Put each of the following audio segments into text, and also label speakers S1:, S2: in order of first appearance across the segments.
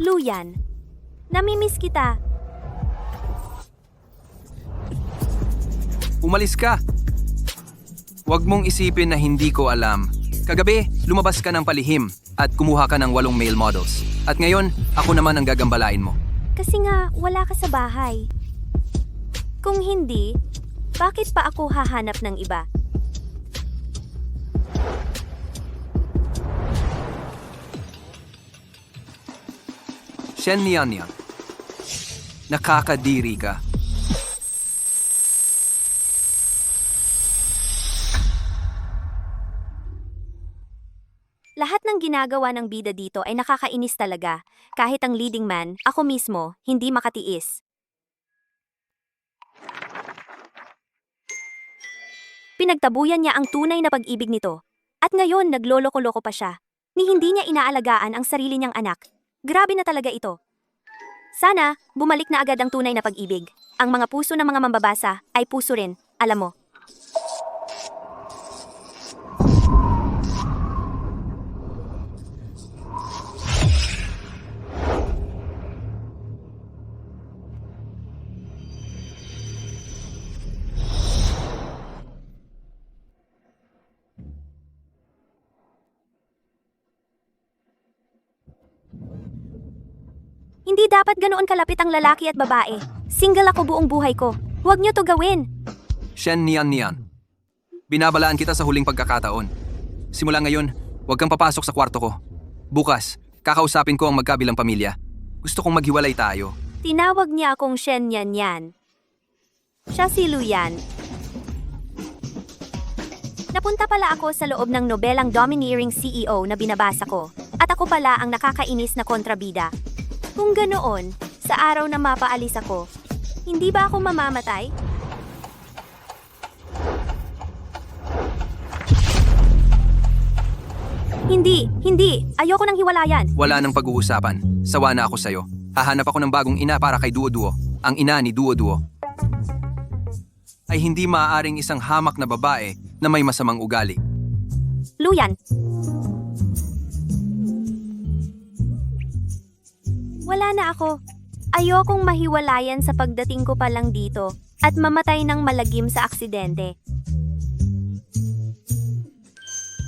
S1: Luyan, namimiss kita.
S2: Umalis ka! Huwag mong isipin na hindi ko alam. Kagabi, lumabas ka ng palihim at kumuha ka ng 8 male models. At ngayon, ako naman ang gagambalain mo.
S1: Kasi nga, wala ka sa bahay. Kung hindi, bakit pa ako hahanap ng iba?
S2: Shen Nian. Nakakadiri ka.
S1: Lahat ng ginagawa ng bida dito ay nakakainis talaga. Kahit ang leading man, ako mismo, hindi makatiis. Pinagtabuyan niya ang tunay na pag-ibig nito. At ngayon, nagloloko-loko pa siya. Ni hindi niya inaalagaan ang sarili niyang anak. Grabe na talaga ito. Sana, bumalik na agad ang tunay na pag-ibig. Ang mga puso ng mga mambabasa ay puso rin, alam mo. Hindi dapat ganoon kalapit ang lalaki at babae. Single ako buong buhay ko. Huwag niyo to gawin.
S2: Shen Nian. Binabalaan kita sa huling pagkakataon. Simula ngayon, huwag kang papasok sa kwarto ko. Bukas, kakausapin ko ang magkabilang pamilya. Gusto kong maghiwalay tayo.
S1: Tinawag niya akong Shen Yan. Siya si Luyan. Napunta pala ako sa loob ng nobelang Domineering CEO na binabasa ko. At ako pala ang nakakainis na kontrabida. Kung ganoon, sa araw na mapaalis ako, hindi ba ako mamamatay? Hindi. Ayoko nang hiwalayan.
S2: Wala nang pag-uusapan. Sawa na ako sa'yo. Hahanap ako ng bagong ina para kay Duo-Duo. Ang ina ni Duo-Duo ay hindi maaaring isang hamak na babae na may masamang ugali.
S1: Luyan. Wala na ako. Ayokong mahiwalayan sa pagdating ko pa lang dito at mamatay ng malagim sa aksidente.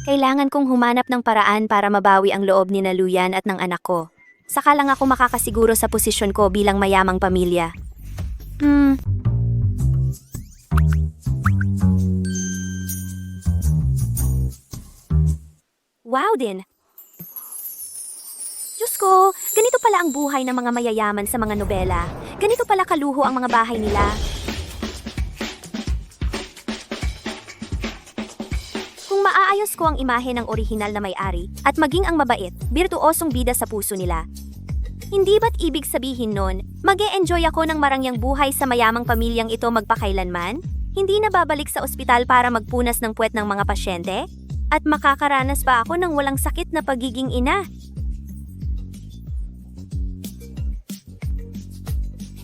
S1: Kailangan kong humanap ng paraan para mabawi ang loob ni Luyan at ng anak ko. Saka lang ako makakasiguro sa posisyon ko bilang mayamang pamilya. Wow din! Diyos ko, ganito pala ang buhay ng mga mayayaman sa mga nobela. Ganito pala kaluho ang mga bahay nila. Kung maaayos ko ang imahe ng orihinal na may-ari at maging ang mabait, birtuosong bida sa puso nila. Hindi ba't ibig sabihin nun, mag-e-enjoy ako ng marangyang buhay sa mayamang pamilyang ito magpakailanman? Hindi na babalik sa ospital para magpunas ng puwet ng mga pasyente? At makakaranas pa ako ng walang sakit na pagiging ina?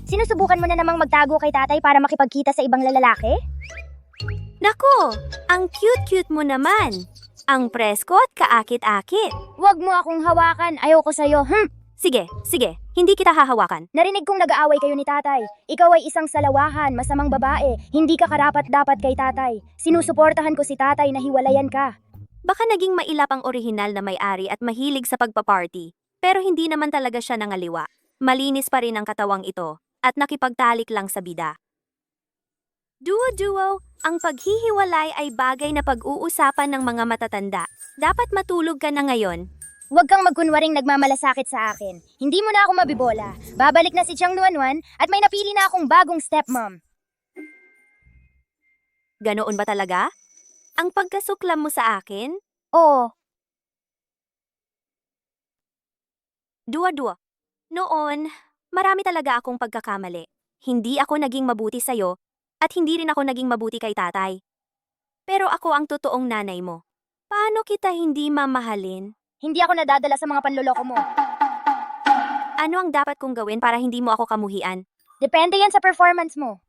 S3: Sinusubukan mo na namang magtago kay tatay para makipagkita sa ibang lalaki?
S1: Nako, ang cute-cute mo naman. Ang presko at kaakit-akit.
S3: Huwag mo akong hawakan, ayoko sa'yo.
S1: Sige, hindi kita hahawakan.
S3: Narinig kong nag-aaway kayo ni tatay. Ikaw ay isang salawahan, masamang babae. Hindi ka karapat-dapat kay tatay. Sinusuportahan ko si tatay na hiwalayan ka.
S1: Baka naging mailap ang orihinal na may-ari at mahilig sa pagpaparty. Pero hindi naman talaga siya nangaliwa. Malinis pa rin ang katawang ito at nakipagtalik lang sa bida. Duo-duo, ang paghihiwalay ay bagay na pag-uusapan ng mga matatanda. Dapat matulog ka na ngayon.
S3: Huwag kang magkunwaring nagmamalasakit sa akin. Hindi mo na ako mabibola. Babalik na si Chang Nuanwan at may napili na akong bagong stepmom.
S1: Ganoon ba talaga? Ang pagkasuklam mo sa akin?
S3: Oo,
S1: Duo-duo. Noon, marami talaga akong pagkakamali. Hindi ako naging mabuti sa'yo at hindi rin ako naging mabuti kay tatay. Pero ako ang totoong nanay mo. Paano kita hindi mamahalin?
S3: hindi ako nadadala sa mga panloloko mo.
S1: Ano ang dapat kong gawin para hindi mo ako kamuhian?
S3: Depende yan sa performance mo.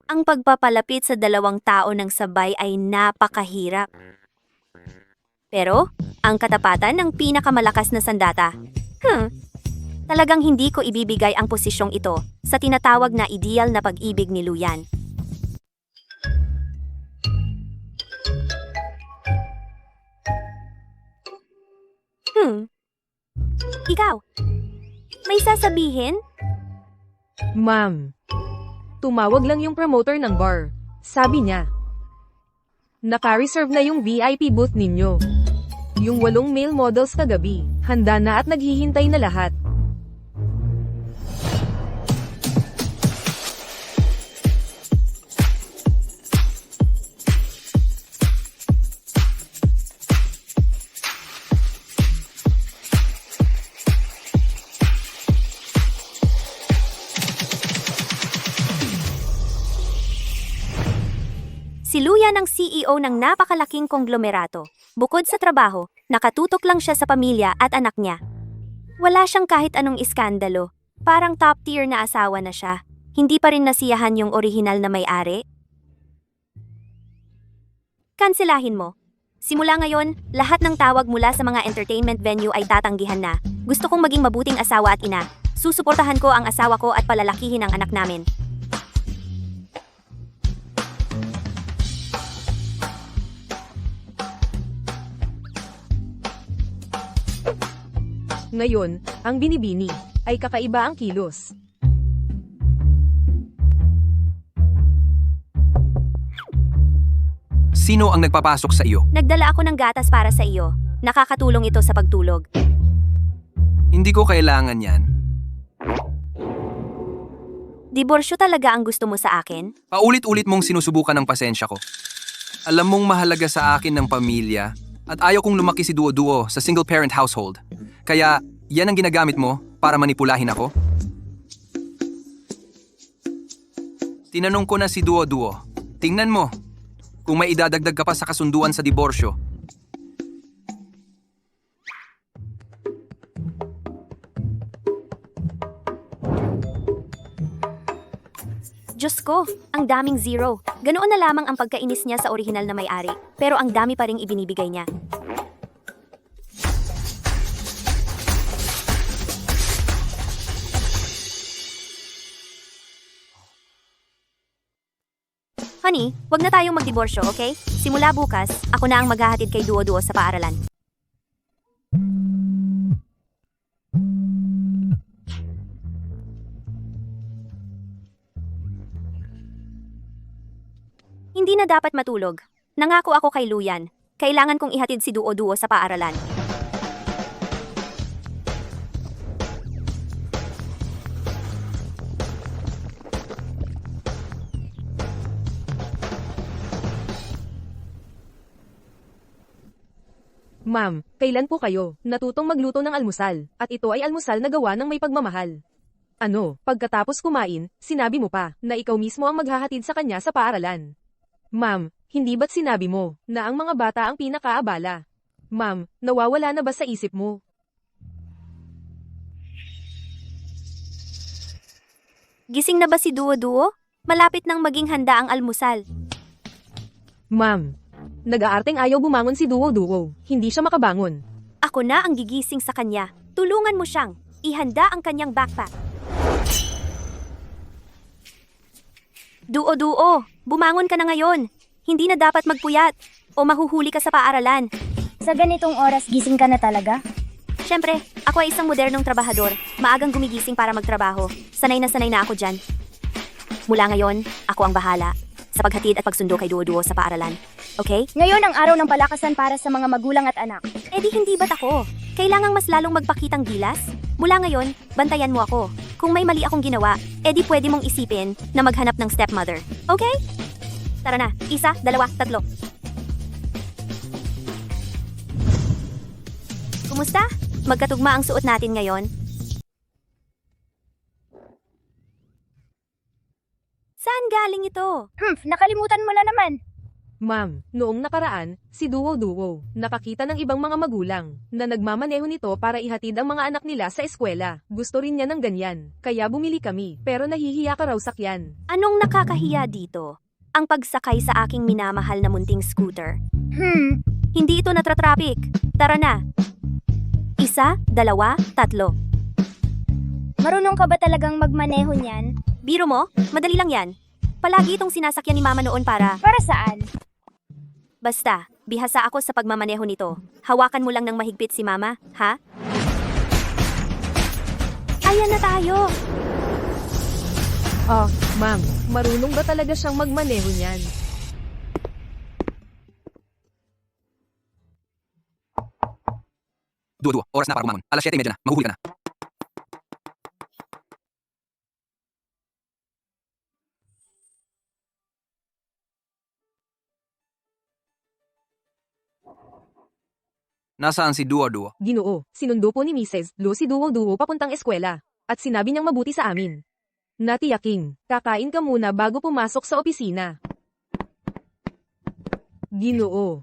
S1: Ang pagpapalapit sa dalawang tao ng sabay ay napakahirap. Pero, ang katapatan ng pinakamalakas na sandata. Talagang hindi ko ibibigay ang posisyong ito sa tinatawag na ideal na pag-ibig ni Luyan. Ikaw, may sasabihin?
S4: Ma'am, tumawag lang yung promoter ng bar. Sabi niya, naka-reserve na yung VIP booth ninyo. Yung 8 male models kagabi, handa na at naghihintay na lahat.
S1: Si Luyan ang CEO ng napakalaking konglomerato. Bukod sa trabaho, nakatutok lang siya sa pamilya at anak niya. Wala siyang kahit anong iskandalo. Parang top tier na asawa na siya. Hindi pa rin nasiyahan yung orihinal na may-ari. Kanselahin mo. Simula ngayon, lahat ng tawag mula sa mga entertainment venue ay tatanggihan na. Gusto kong maging mabuting asawa at ina. Susuportahan ko ang asawa ko at palalakihin ang anak namin.
S4: Ngayon, ang binibini ay kakaiba ang kilos.
S2: Sino ang nagpapasok sa iyo?
S1: Nagdala ako ng gatas para sa iyo. Nakakatulong ito sa pagtulog.
S2: Hindi ko kailangan yan.
S1: Diborsyo talaga ang gusto mo sa akin?
S2: Paulit-ulit mong sinusubukan ang pasensya ko. Alam mong mahalaga sa akin ng pamilya at ayaw kong lumaki si Duo-Duo sa single-parent household. Kaya, yan ang ginagamit mo para manipulahin ako? Tinanong ko na si Duo-Duo. Tingnan mo, kung may idadagdag ka pa sa kasunduan sa diborsyo.
S1: Diyos ko, ang daming zero. Ganoon na lamang ang pagkainis niya sa orihinal na may-ari, pero ang dami pa ring ibinibigay niya. Honey, wag na tayong magdiborsyo, okay? Simula bukas, ako na ang maghahatid kay Duo-Duo sa paaralan. Hindi na dapat matulog. Nangako ako kay Luyan. Kailangan kong ihatid si Duo-Duo sa paaralan.
S4: Ma'am, kailan po kayo natutong magluto ng almusal? At ito ay almusal na gawa ng may pagmamahal. Ano, pagkatapos kumain, sinabi mo pa na ikaw mismo ang maghahatid sa kanya sa paaralan. Ma'am, hindi ba't sinabi mo na ang mga bata ang pinakaabala? Ma'am, nawawala na ba sa isip mo?
S1: Gising na ba si Duo-Duo? Malapit nang maging handa ang almusal.
S4: Ma'am, nag-aarteng ayaw bumangon si Duo-Duo. Hindi siya makabangon.
S1: Ako na ang gigising sa kanya. Tulungan mo siyang ihanda ang kanyang backpack. Duo-Duo, bumangon ka na ngayon. Hindi na dapat magpuyat o mahuhuli ka sa paaralan.
S3: Sa ganitong oras gising ka na talaga?
S1: Siyempre, ako ay isang modernong trabahador. Maagang gumigising para magtrabaho. Sanay na ako dyan. Mula ngayon, ako ang bahala sa paghatid at pagsundo kay Duo-Duo sa paaralan. Okay?
S3: Ngayon ang araw ng palakasan para sa mga magulang at anak.
S1: Eh di hindi ba't ako? Kailangang mas lalong magpakitang gilas? Mula ngayon, bantayan mo ako. Kung may mali akong ginawa, eh di pwede mong isipin na maghanap ng stepmother. Okay? Tara na, 1, 2, 3. Kumusta? Magkatugma ang suot natin ngayon. Saan galing ito?
S3: Nakalimutan mo na naman.
S4: Ma'am, noong nakaraan, si Duo-Duo nakakita ng ibang mga magulang na nagmamaneho nito para ihatid ang mga anak nila sa eskwela. Gusto rin niya ng ganyan, kaya bumili kami, pero nahihiya ka raw sakyan.
S1: Anong nakakahiya dito? Ang pagsakay sa aking minamahal na munting scooter. Hindi ito natratraffic. Tara na. 1, 2, 3.
S3: Marunong ka ba talagang magmaneho niyan?
S1: Biro mo? Madali lang yan. Palagi itong sinasakyan ni Mama noon para...
S3: Para saan?
S1: Basta, bihasa ako sa pagmamaneho nito. Hawakan mo lang ng mahigpit si Mama, ha? Ayan na tayo!
S4: Ah, ma'am, marunong ba talaga siyang magmaneho niyan?
S2: Duo, oras na para kumangon. 7:30 na, mahuhuli ka na. Nasaan si Duo?
S4: Ginoo, sinundo po ni Mrs. Lu si Duo papuntang eskwela. At sinabi niyang mabuti sa amin. Natiyaking, kakain ka muna bago pumasok sa opisina. Ginoo.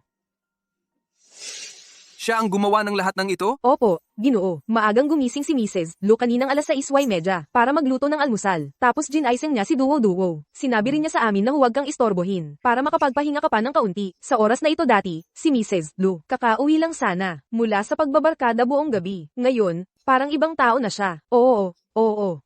S2: Siya ang gumawa ng lahat ng ito?
S4: Opo, Ginoo. Maagang gumising si Mrs. Lu kaninang 6:30 para magluto ng almusal. Tapos ginaising niya si Duo. Sinabi rin niya sa amin na huwag kang istorbohin para makapagpahinga ka pa ng kaunti. Sa oras na ito dati, si Mrs. Lu kakauwi lang sana mula sa pagbabarkada buong gabi. Ngayon, parang ibang tao na siya. Oo.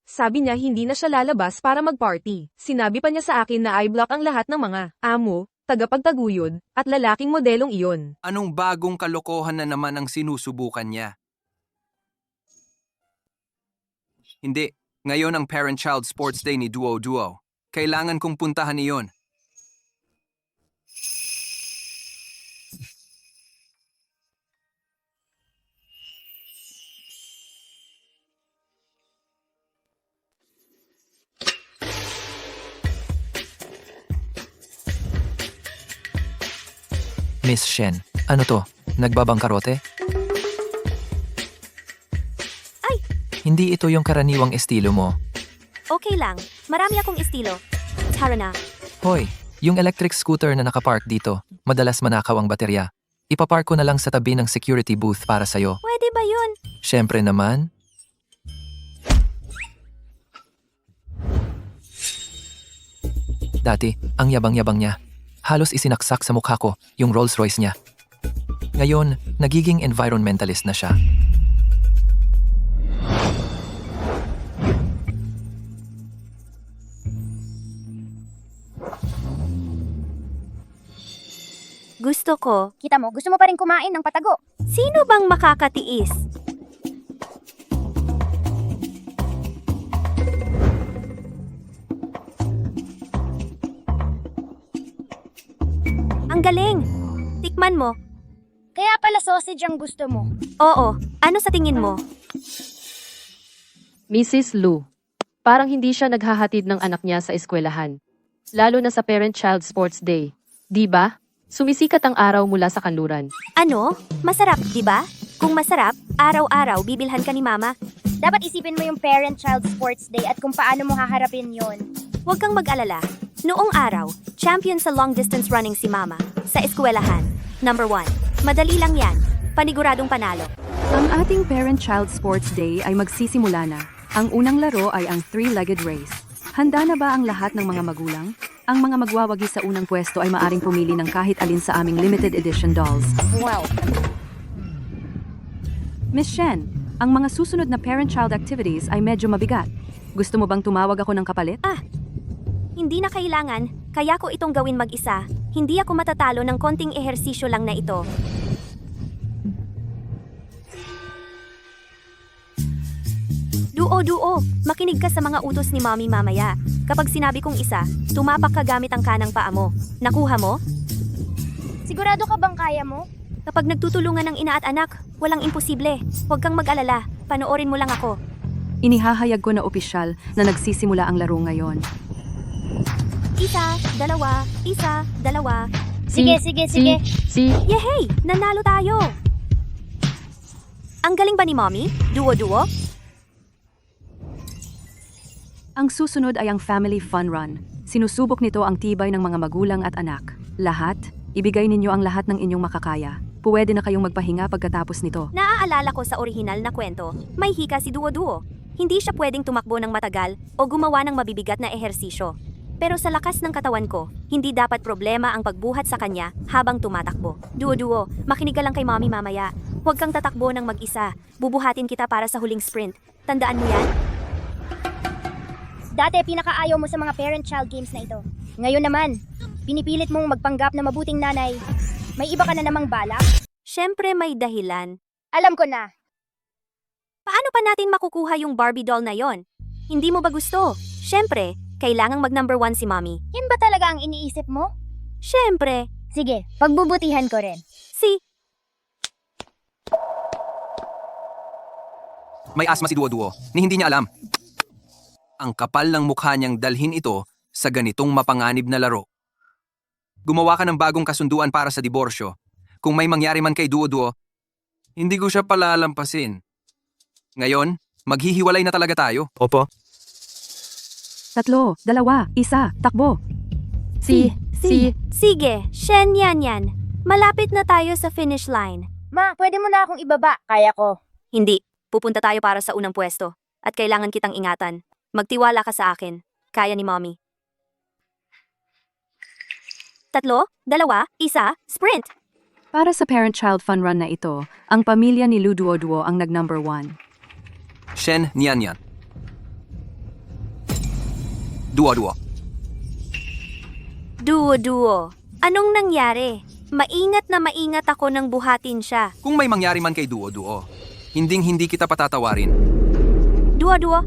S4: Sabi niya hindi na siya lalabas para mag-party. Sinabi pa niya sa akin na i-block ang lahat ng mga amo, tagapagtaguyod, at lalaking modelong iyon.
S2: Anong bagong kalokohan na naman ang sinusubukan niya? Hindi. Ngayon ang Parent-Child Sports Day ni Duo. Kailangan kong puntahan iyon.
S5: Miss Shen, ano to? Nagbabangkarote?
S1: Ay!
S5: Hindi ito yung karaniwang estilo mo.
S1: Okay lang, marami akong estilo. Tara na.
S5: Hoy, yung electric scooter na nakapark dito, madalas manakaw ang baterya. Ipapark ko na lang sa tabi ng security booth para sa'yo.
S1: Pwede ba yun?
S5: Siyempre naman. Dati, ang yabang-yabang niya. Halos isinaksak sa mukha ko yung Rolls Royce niya. Ngayon, nagiging environmentalist na siya.
S1: Gusto ko.
S3: Kita mo, gusto mo pa rin kumain ng patago.
S1: Sino bang makakatiis? Ang galing! Tikman mo.
S3: Kaya pala sausage ang gusto mo.
S1: Oo, ano sa tingin mo?
S6: Mrs. Lu, parang hindi siya naghahatid ng anak niya sa eskwelahan. Lalo na sa Parent-Child Sports Day. Di ba? Sumisikat ang araw mula sa kanluran.
S1: Ano? Masarap, di ba? Kung masarap, araw-araw bibilhan ka ni Mama.
S3: Dapat isipin mo yung Parent-Child Sports Day at kung paano mo haharapin yon.
S1: Huwag kang mag-alala. Noong araw, champion sa long distance running si Mama sa eskwelahan. Number 1. Madali lang yan. Paniguradong panalo.
S7: Ang ating Parent-Child Sports Day ay magsisimula na. Ang unang laro ay ang three-legged race. Handa na ba ang lahat ng mga magulang? Ang mga magwawagi sa unang pwesto ay maaring pumili ng kahit alin sa aming limited edition dolls.
S3: Wow.
S7: Miss Shen, ang mga susunod na parent-child activities ay medyo mabigat. Gusto mo bang tumawag ako ng kapalit?
S1: Hindi na kailangan, kaya ko itong gawin mag-isa. Hindi ako matatalo ng konting ehersisyo lang na ito. Duo, makinig ka sa mga utos ni Mommy mamaya. Kapag sinabi kong isa, tumapak ka gamit ang kanang paa mo. Nakuha mo?
S3: Sigurado ka bang kaya mo?
S1: Kapag nagtutulungan ng ina at anak, walang imposible. Huwag kang mag-alala, panoorin mo lang ako.
S7: Inihahayag ko na opisyal na nagsisimula ang laro ngayon.
S1: 1, 2, 1, 2.
S3: Sige.
S6: Si,
S1: Yehey! Nanalo tayo! Ang galing ba ni Mommy? Duo?
S7: Ang susunod ay ang Family Fun Run. Sinusubok nito ang tibay ng mga magulang at anak. Lahat, ibigay ninyo ang lahat ng inyong makakaya. Pwede na kayong magpahinga pagkatapos nito.
S1: Naaalala ko sa orihinal na kwento, may hika si Duo. Hindi siya pwedeng tumakbo ng matagal o gumawa ng mabibigat na ehersisyo. Pero sa lakas ng katawan ko, hindi dapat problema ang pagbuhat sa kanya habang tumatakbo. Duo-duo, makinig ka lang kay mommy mamaya. Huwag kang tatakbo ng mag-isa. Bubuhatin kita para sa huling sprint. Tandaan mo yan?
S3: Dati pinakaayaw mo sa mga parent-child games na ito. Ngayon naman, pinipilit mong magpanggap na mabuting nanay. May iba ka na namang balak?
S1: Siyempre may dahilan.
S3: Alam ko na.
S1: Paano pa natin makukuha yung Barbie doll na yon? Hindi mo ba gusto? Siyempre, kailangang mag-number 1 si mommy.
S3: Yan ba talaga ang iniisip mo?
S1: Siyempre,
S3: Sige, pagbubutihan ko rin.
S2: May asma si Duo-Duo, ni hindi niya alam. Ang kapal ng mukha niyang dalhin ito sa ganitong mapanganib na laro. Gumawa ka ng bagong kasunduan para sa diborsyo. Kung may mangyari man kay Duo-Duo, hindi ko siya palalampasin. Ngayon, maghihiwalay na talaga tayo.
S5: Opo.
S7: 3, 2, 1, takbo.
S1: Sige, Shen yan. Malapit na tayo sa finish line.
S3: Ma, pwede mo na akong ibaba. Kaya ko.
S1: Hindi, pupunta tayo para sa unang pwesto. At kailangan kitang ingatan. Magtiwala ka sa akin. Kaya ni mommy. 3, 2, 1, sprint!
S7: Para sa parent-child fun run na ito, ang pamilya ni Lu Duo-Duo ang nag-number 1.
S2: Shen Nian. Duo-Duo.
S1: Duo. Anong nangyari? Maingat na maingat ako nang buhatin siya.
S2: Kung may mangyari man kay Duo-Duo, hindi kita patatawarin.
S1: Duo.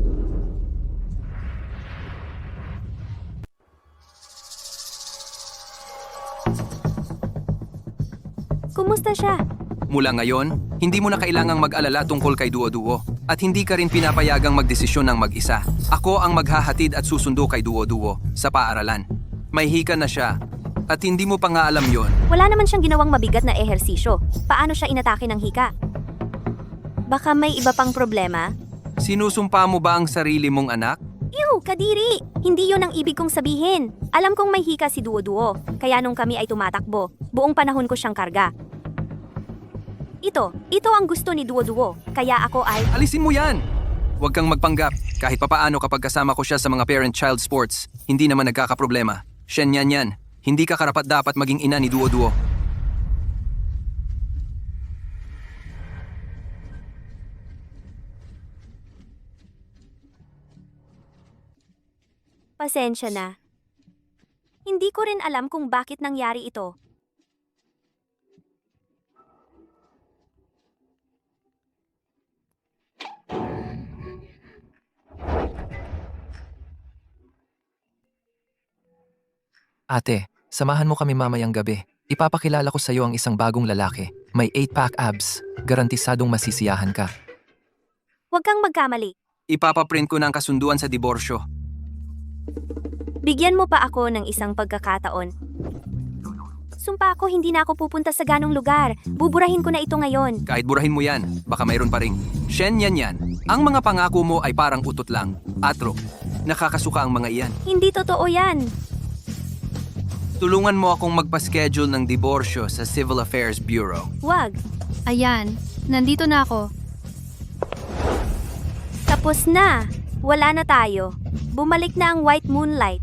S1: Kumusta siya?
S2: Mula ngayon, hindi mo na kailangang mag-alala tungkol kay Duo-Duo at hindi ka rin pinapayagang magdesisyon ng mag-isa. Ako ang maghahatid at susundo kay Duo-Duo sa paaralan. May hika na siya at hindi mo pa nga alam yon.
S1: Wala naman siyang ginawang mabigat na ehersisyo. Paano siya inatake ng hika? Baka may iba pang problema?
S2: Sinusumpa mo ba ang sarili mong anak?
S1: Ew, kadiri! Hindi yon ang ibig kong sabihin. Alam kong may hika si Duo-Duo, kaya nung kami ay tumatakbo, buong panahon ko siyang karga. Ito ang gusto ni Duo-Duo, kaya ako ay...
S2: Alisin mo yan! Huwag kang magpanggap. Kahit papaano kapag kasama ko siya sa mga parent-child sports, hindi naman nagkakaproblema. Shen yan. Hindi ka karapat-dapat maging ina ni Duo-Duo.
S1: Pasensya na. Hindi ko rin alam kung bakit nangyari ito.
S5: Ate, samahan mo kami mamayang gabi. Ipapakilala ko sa iyo ang isang bagong lalaki. May 8-pack abs. Garantisadong masisiyahan ka.
S1: Huwag kang magkamali.
S2: Ipapaprint ko ng kasunduan sa diborsyo.
S1: Bigyan mo pa ako ng isang pagkakataon. Sumpa ako, hindi na ako pupunta sa ganong lugar. Buburahin ko na ito ngayon.
S2: Kahit burahin mo yan, baka mayroon pa rin. Shen yan. Ang mga pangako mo ay parang utot lang. Atro, nakakasuka ang mga iyan.
S1: Hindi totoo yan.
S2: Tulungan mo akong magpa-schedule ng diborsyo sa Civil Affairs Bureau.
S1: Wag.
S8: Ayan, nandito na ako.
S1: Tapos na. Wala na tayo. Bumalik na ang white moonlight.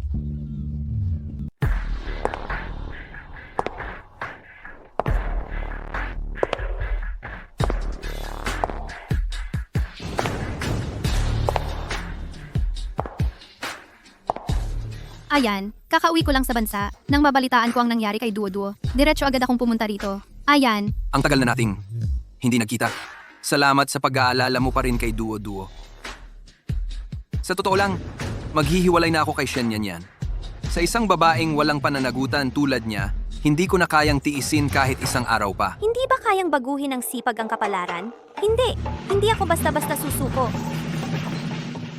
S8: Ayan, kakauwi ko lang sa bansa. Nang mabalitaan ko ang nangyari kay Duo-Duo, diretso agad akong pumunta rito. Ayan,
S2: Ang tagal na nating hindi nagkita. Salamat sa pag-aalala mo pa rin kay Duo-Duo. Sa totoo lang, maghihiwalay na ako kay Shen yan. Sa isang babaeng walang pananagutan tulad niya, hindi ko na kayang tiisin kahit isang araw pa.
S1: Hindi ba kayang baguhin ng sipag ang kapalaran? Hindi. Hindi ako basta-basta susuko.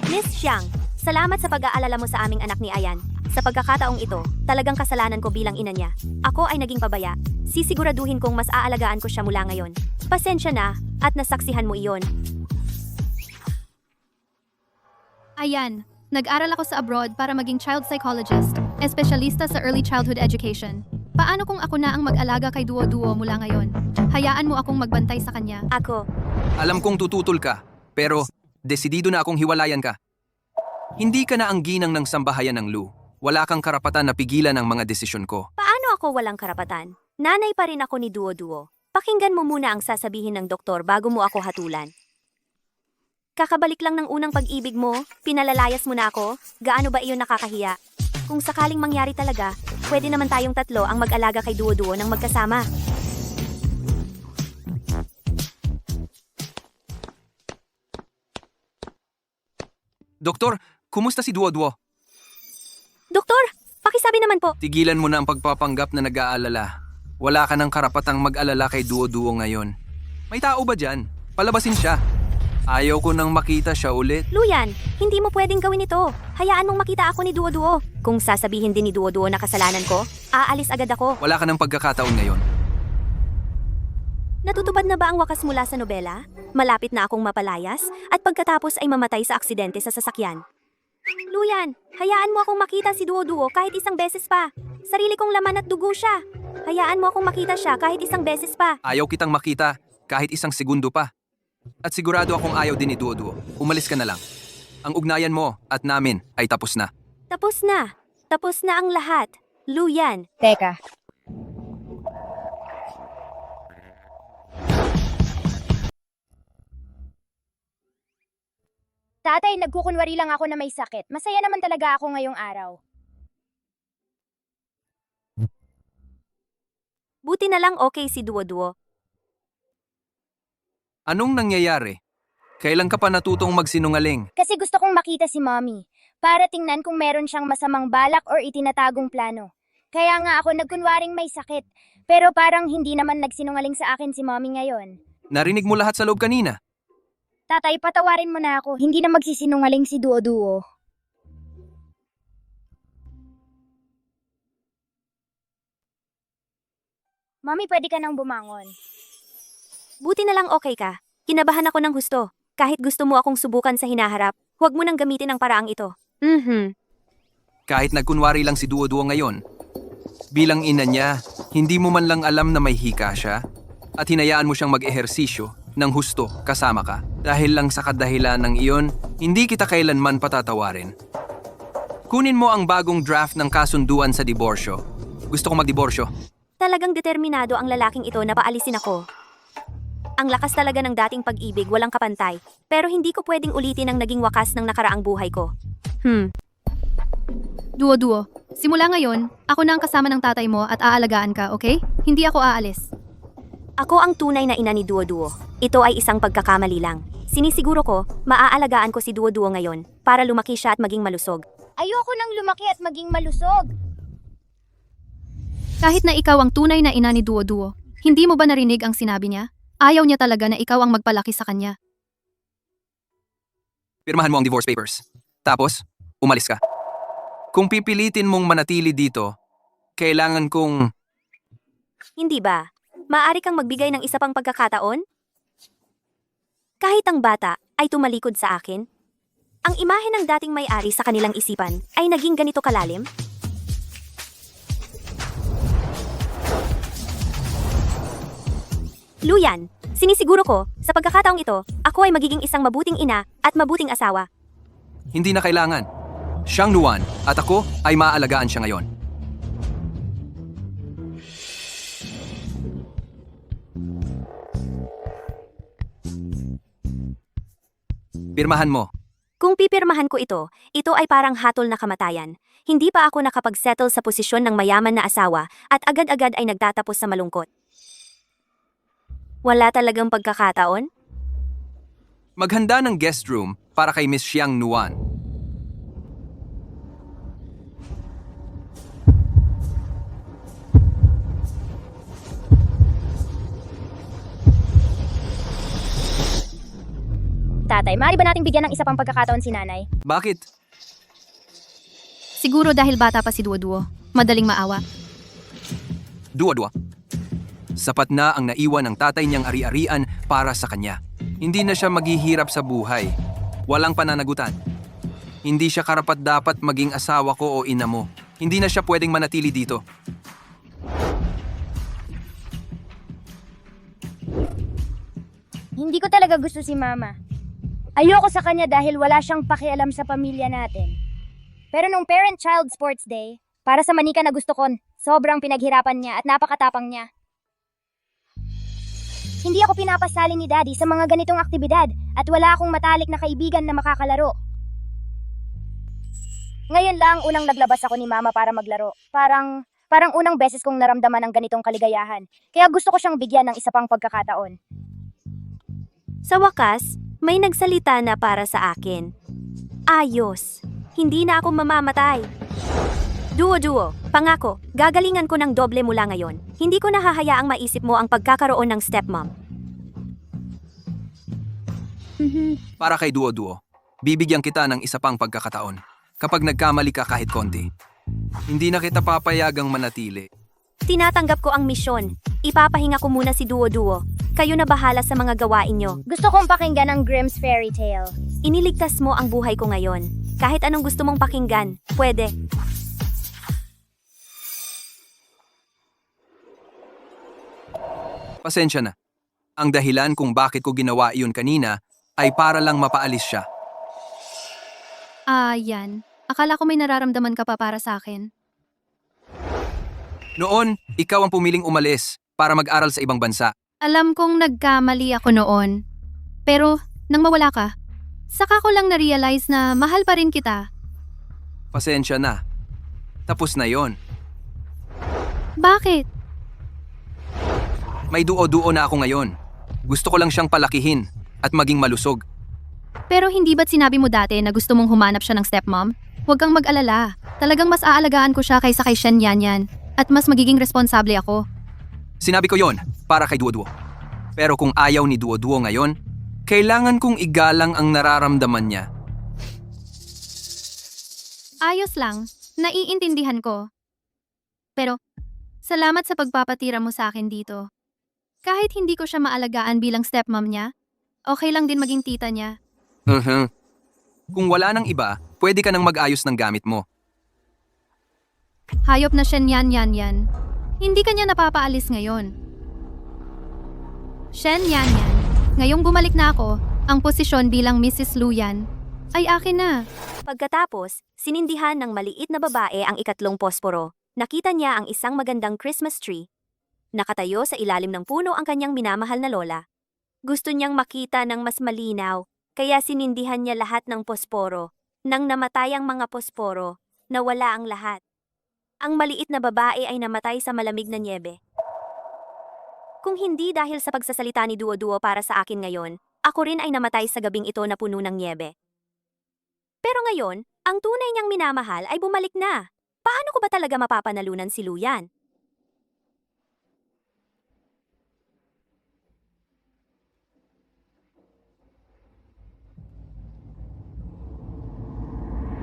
S1: Miss Xiang, salamat sa pag-aalala mo sa aming anak ni Ayan. Sa pagkakataong ito, talagang kasalanan ko bilang ina niya. Ako ay naging pabaya. Sisiguraduhin kong mas aalagaan ko siya mula ngayon. Pasensya na, at nasaksihan mo iyon.
S8: ayan. Nag-aral ako sa abroad para maging child psychologist, espesyalista sa early childhood education. Paano kung ako na ang mag-alaga kay Duo-Duo mula ngayon? Hayaan mo akong magbantay sa kanya.
S1: Ako,
S2: Alam kong tututol ka, pero desidido na akong hiwalayan ka. Hindi ka na ang ginang ng sambahayan ng Lu. Wala kang karapatan na pigilan ang mga desisyon ko.
S1: Paano ako walang karapatan? Nanay pa rin ako ni Duo-Duo. Pakinggan mo muna ang sasabihin ng doktor bago mo ako hatulan. Kakabalik lang ng unang pag-ibig mo, pinalalayas mo na ako, gaano ba iyon nakakahiya? Kung sakaling mangyari talaga, pwede naman tayong tatlo ang mag-alaga kay Duo-Duo ng magkasama.
S2: Doktor, kumusta si Duo-Duo?
S1: Doktor, pakisabi naman po.
S2: Tigilan mo na ang pagpapanggap na nag-aalala. Wala ka ng karapatang mag-alala kay Duo-Duo ngayon. May tao ba dyan? Palabasin siya. Ayaw ko nang makita siya ulit.
S1: Luyan, hindi mo pwedeng gawin ito. Hayaan mong makita ako ni Duo-Duo. Kung sasabihin din ni Duo-Duo na kasalanan ko, aalis agad ako.
S2: Wala ka ng pagkakataon ngayon.
S1: Natutupad na ba ang wakas mula sa nobela? Malapit na akong mapalayas at pagkatapos ay mamatay sa aksidente sa sasakyan. Luyan, hayaan mo akong makita si Duo-Duo kahit isang beses pa. Sarili kong laman at dugo siya. Hayaan mo akong makita siya kahit isang beses pa.
S2: Ayaw kitang makita kahit isang segundo pa. At sigurado akong ayaw din ni Duo-Duo. Umalis ka na lang. Ang ugnayan mo at namin ay tapos na.
S1: Tapos na. Tapos na ang lahat. Luyan.
S3: Teka, tatay, nagkukunwari lang ako na may sakit. Masaya naman talaga ako ngayong araw.
S1: Buti na lang okay si Duo-Duo.
S2: Anong nangyayari? Kailan ka pa natutong magsinungaling?
S3: Kasi gusto kong makita si mommy, para tingnan kung meron siyang masamang balak or itinatagong plano. Kaya nga ako nagkunwaring may sakit, pero parang hindi naman nagsinungaling sa akin si mommy ngayon.
S2: Narinig mo lahat sa loob kanina.
S3: Tatay, patawarin mo na ako, hindi na magsisinungaling si Duo-Duo. Mommy, pwede ka nang bumangon.
S1: Buti na lang okay ka. Kinabahan ako ng husto. Kahit gusto mo akong subukan sa hinaharap, huwag mo nang gamitin ang paraang ito.
S2: Kahit nagkunwari lang si Duo-Duo ngayon. Bilang ina niya, hindi mo man lang alam na may hika siya at hinayaan mo siyang mag-ehersisyo ng husto kasama ka. Dahil lang sa kadahilan ng iyon, hindi kita kailanman patatawarin. Kunin mo ang bagong draft ng kasunduan sa diborsyo. Gusto kong magdiborsyo.
S1: Talagang determinado ang lalaking ito na paalisin ako. Ang lakas talaga ng dating pag-ibig, walang kapantay. Pero hindi ko pwedeng ulitin ang naging wakas ng nakaraang buhay ko.
S8: Duo-Duo, simula ngayon, ako na ang kasama ng tatay mo at aalagaan ka, okay? Hindi ako aalis.
S1: Ako ang tunay na ina ni Duo-Duo. Ito ay isang pagkakamali lang. Sinisiguro ko, maaalagaan ko si Duo-Duo ngayon para lumaki siya at maging malusog.
S3: Ayoko nang lumaki at maging malusog.
S8: Kahit na ikaw ang tunay na ina ni Duo-Duo, hindi mo ba narinig ang sinabi niya? Ayaw niya talaga na ikaw ang magpalaki sa kanya.
S2: Pirmahan mo ang divorce papers. Tapos, umalis ka. Kung pipilitin mong manatili dito, kailangan kong...
S1: Hindi ba? Maaari kang magbigay ng isa pang pagkakataon? Kahit ang bata ay tumalikod sa akin, ang imahe ng dating may-ari sa kanilang isipan ay naging ganito kalalim? Luyan, sinisiguro ko, sa pagkakataong ito, ako ay magiging isang mabuting ina at mabuting asawa.
S2: Hindi na kailangan. Siyang Nuan at ako ay maaalagaan siya ngayon. Pirmahan mo.
S1: Kung pipirmahan ko ito ay parang hatol na kamatayan. Hindi pa ako nakapag-settle sa posisyon ng mayaman na asawa at agad-agad ay nagtatapos sa malungkot. Wala talagang pagkakataon?
S2: Maghanda ng guest room para kay Miss Xiang Nuan.
S3: Tatay, maaari ba nating bigyan ng isa pang pagkakataon si nanay?
S2: Bakit?
S8: Siguro dahil bata pa si Duo-Duo, madaling maawa.
S2: Duwa-duwa. Sapat na ang naiwan ng tatay niyang ari-arian para sa kanya. Hindi na siya maghihirap sa buhay. Walang pananagutan. Hindi siya karapat-dapat maging asawa ko o ina mo. Hindi na siya pwedeng manatili dito.
S3: Hindi ko talaga gusto si mama. Ayoko sa kanya dahil wala siyang pakialam sa pamilya natin. Pero nung Parent-Child Sports Day, para sa manika na gusto ko, sobrang pinaghirapan niya at napakatapang niya. Hindi ako pinapasali ni Daddy sa mga ganitong aktibidad at wala akong matalik na kaibigan na makakalaro. Ngayon lang unang naglabas ako ni Mama para maglaro. Parang unang beses kong naramdaman ang ganitong kaligayahan. Kaya gusto ko siyang bigyan ng isa pang pagkakataon.
S1: Sa wakas, may nagsalita na para sa akin. Ayos. Hindi na ako mamamatay. Duo-duo, pangako, gagalingan ko ng doble mula ngayon. Hindi ko nahahayaang maisip mo ang pagkakaroon ng stepmom.
S2: Para kay Duo-Duo, bibigyan kita ng isa pang pagkakataon. Kapag nagkamali ka kahit konti, hindi na kita papayagang manatili.
S1: Tinatanggap ko ang misyon. Ipapahinga ko muna si Duo-Duo. Kayo na bahala sa mga gawain nyo.
S3: Gusto kong pakinggan ang Grimm's Fairy Tale.
S1: Iniligtas mo ang buhay ko ngayon. Kahit anong gusto mong pakinggan, pwede.
S2: Pasensya na. Ang dahilan kung bakit ko ginawa iyon kanina ay para lang mapaalis siya.
S8: Yan. Akala ko may nararamdaman ka pa para sa akin.
S2: Noon, ikaw ang pumiling umalis para mag-aral sa ibang bansa.
S8: Alam kong nagkamali ako noon. Pero, nang mawala ka, saka ko lang na-realize na mahal pa rin kita.
S2: Pasensya na. Tapos na yon.
S8: Bakit?
S2: May duo-duo na ako ngayon. Gusto ko lang siyang palakihin at maging malusog.
S8: Pero hindi ba't sinabi mo dati na gusto mong humanap siya ng stepmom? Huwag kang mag-alala. Talagang mas aalagaan ko siya kaysa kay Shen Yanyan. At mas magiging responsable ako.
S2: Sinabi ko yon para kay Duo-Duo. Pero kung ayaw ni Duo-Duo ngayon, kailangan kong igalang ang nararamdaman niya.
S8: Ayos lang. Naiintindihan ko. Pero, salamat sa pagpapatira mo sa akin dito. Kahit hindi ko siya maalagaan bilang stepmom niya, okay lang din maging tita niya.
S2: Kung wala nang iba, pwede ka nang mag-ayos ng gamit mo.
S8: Hayop na Shen Yanyan. Hindi kanya napapaalis ngayon. Shen Yanyan, ngayong bumalik na ako, ang posisyon bilang Mrs. Luyan ay akin na.
S1: Pagkatapos, sinindihan ng maliit na babae ang ikatlong posporo. Nakita niya ang isang magandang Christmas tree. Nakatayo sa ilalim ng puno ang kanyang minamahal na lola. Gusto niyang makita ng mas malinaw, kaya sinindihan niya lahat ng posporo. Nang namatay ang mga posporo, nawala ang lahat. Ang maliit na babae ay namatay sa malamig na nyebe. Kung hindi dahil sa pagsasalita ni Duo-Duo para sa akin ngayon, ako rin ay namatay sa gabing ito na puno ng nyebe. Pero ngayon, ang tunay niyang minamahal ay bumalik na. Paano ko ba talaga mapapanalunan si Luyan?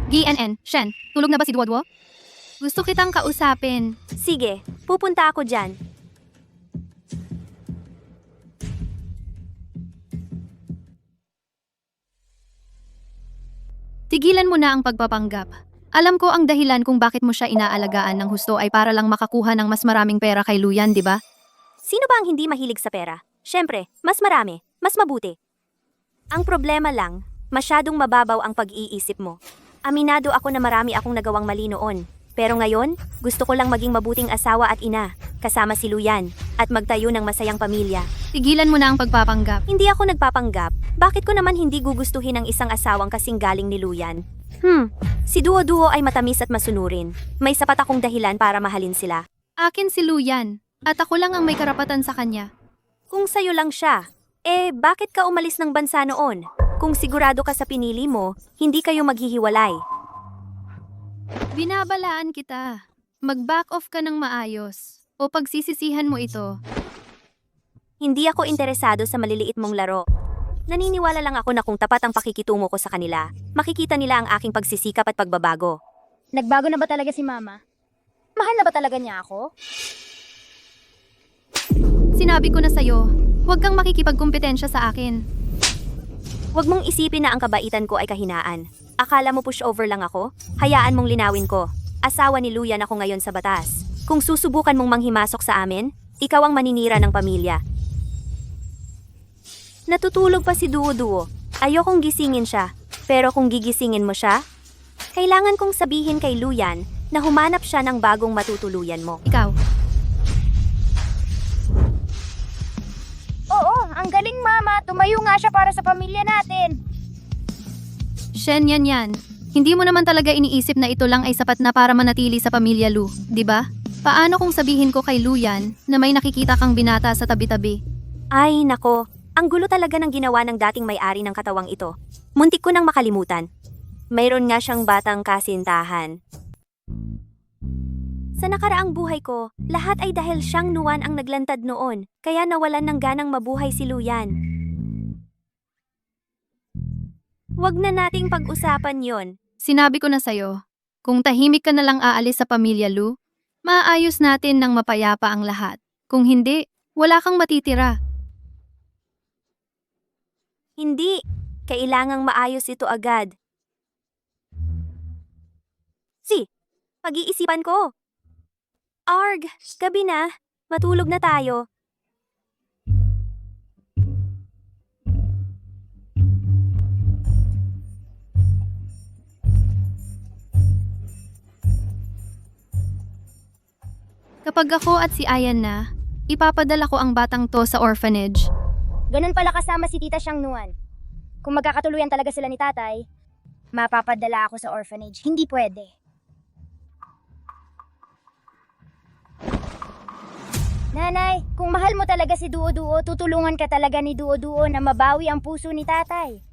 S8: GNN, Shen, tulog na ba si Duo-Duo? Gusto kitang kausapin.
S1: Sige, pupunta ako dyan.
S8: Tigilan mo na ang pagpapanggap. Alam ko ang dahilan kung bakit mo siya inaalagaan ng husto ay para lang makakuha ng mas maraming pera kay Luyan, di ba?
S1: Sino ba ang hindi mahilig sa pera? Siyempre, mas marami, mas mabuti. Ang problema lang, masyadong mababaw ang pag-iisip mo. Aminado ako na marami akong nagawang mali noon. Pero ngayon, gusto ko lang maging mabuting asawa at ina, kasama si Luyan, at magtayo ng masayang pamilya.
S8: Tigilan mo na ang pagpapanggap.
S1: Hindi ako nagpapanggap. Bakit ko naman hindi gugustuhin ang isang asawang kasing galing ni Luyan? Si Duo-Duo ay matamis at masunurin. May sapat akong dahilan para mahalin sila.
S8: Akin si Luyan, at ako lang ang may karapatan sa kanya.
S1: Kung sa'yo lang siya, bakit ka umalis ng bansa noon? Kung sigurado ka sa pinili mo, hindi kayo maghihiwalay.
S8: Binabalaan kita. Mag-back off ka ng maayos. O pagsisisihan mo ito.
S1: Hindi ako interesado sa maliliit mong laro. Naniniwala lang ako na kung tapat ang pakikitungo ko sa kanila, makikita nila ang aking pagsisikap at pagbabago.
S3: Nagbago na ba talaga si Mama? Mahal na ba talaga niya ako?
S8: Sinabi ko na sa'yo, huwag kang makikipagkumpetensya sa akin.
S1: Huwag mong isipin na ang kabaitan ko ay kahinaan. Akala mo pushover lang ako? Hayaan mong linawin ko. Asawa ni Luyan ako ngayon sa batas. Kung susubukan mong manghimasok sa amin, ikaw ang maninira ng pamilya. Natutulog pa si Duo-Duo. Ayokong gisingin siya. Pero kung gigisingin mo siya, Kailangan kong sabihin kay Luyan na humanap siya ng bagong matutuluyan mo.
S8: Ikaw,
S3: Oo, ang galing mama. Tumayo nga siya para sa pamilya natin.
S8: Shen yan. Hindi mo naman talaga iniisip na ito lang ay sapat na para manatili sa pamilya Lu, di ba? Paano kung sabihin ko kay Luyan na may nakikita kang binata sa tabi-tabi?
S1: Ay, nako. Ang gulo talaga ng ginawa ng dating may-ari ng katawang ito. Muntik ko nang makalimutan. Mayroon nga siyang batang kasintahan. Sa nakaraang buhay ko, lahat ay dahil siyang Nuan ang naglantad noon, kaya nawalan ng ganang mabuhay si Luyan. Huwag na nating pag-usapan yon.
S8: Sinabi ko na sa'yo, kung tahimik ka na lang aalis sa pamilya Lu, maayos natin ng mapayapa ang lahat. Kung hindi, wala kang matitira.
S1: Hindi. Kailangang maayos ito agad. Pag-iisipan ko. Arg, gabi na. Matulog na tayo.
S8: Kapag ako at si Ayan na, ipapadala ko ang batang to sa orphanage.
S3: Ganun pala kasama si Tita Siyang Nuan. Kung magkakatuluyan talaga sila ni tatay, mapapadala ako sa orphanage. Hindi pwede. Nanay, kung mahal mo talaga si Duo-Duo, tutulungan ka talaga ni Duo-Duo na mabawi ang puso ni tatay.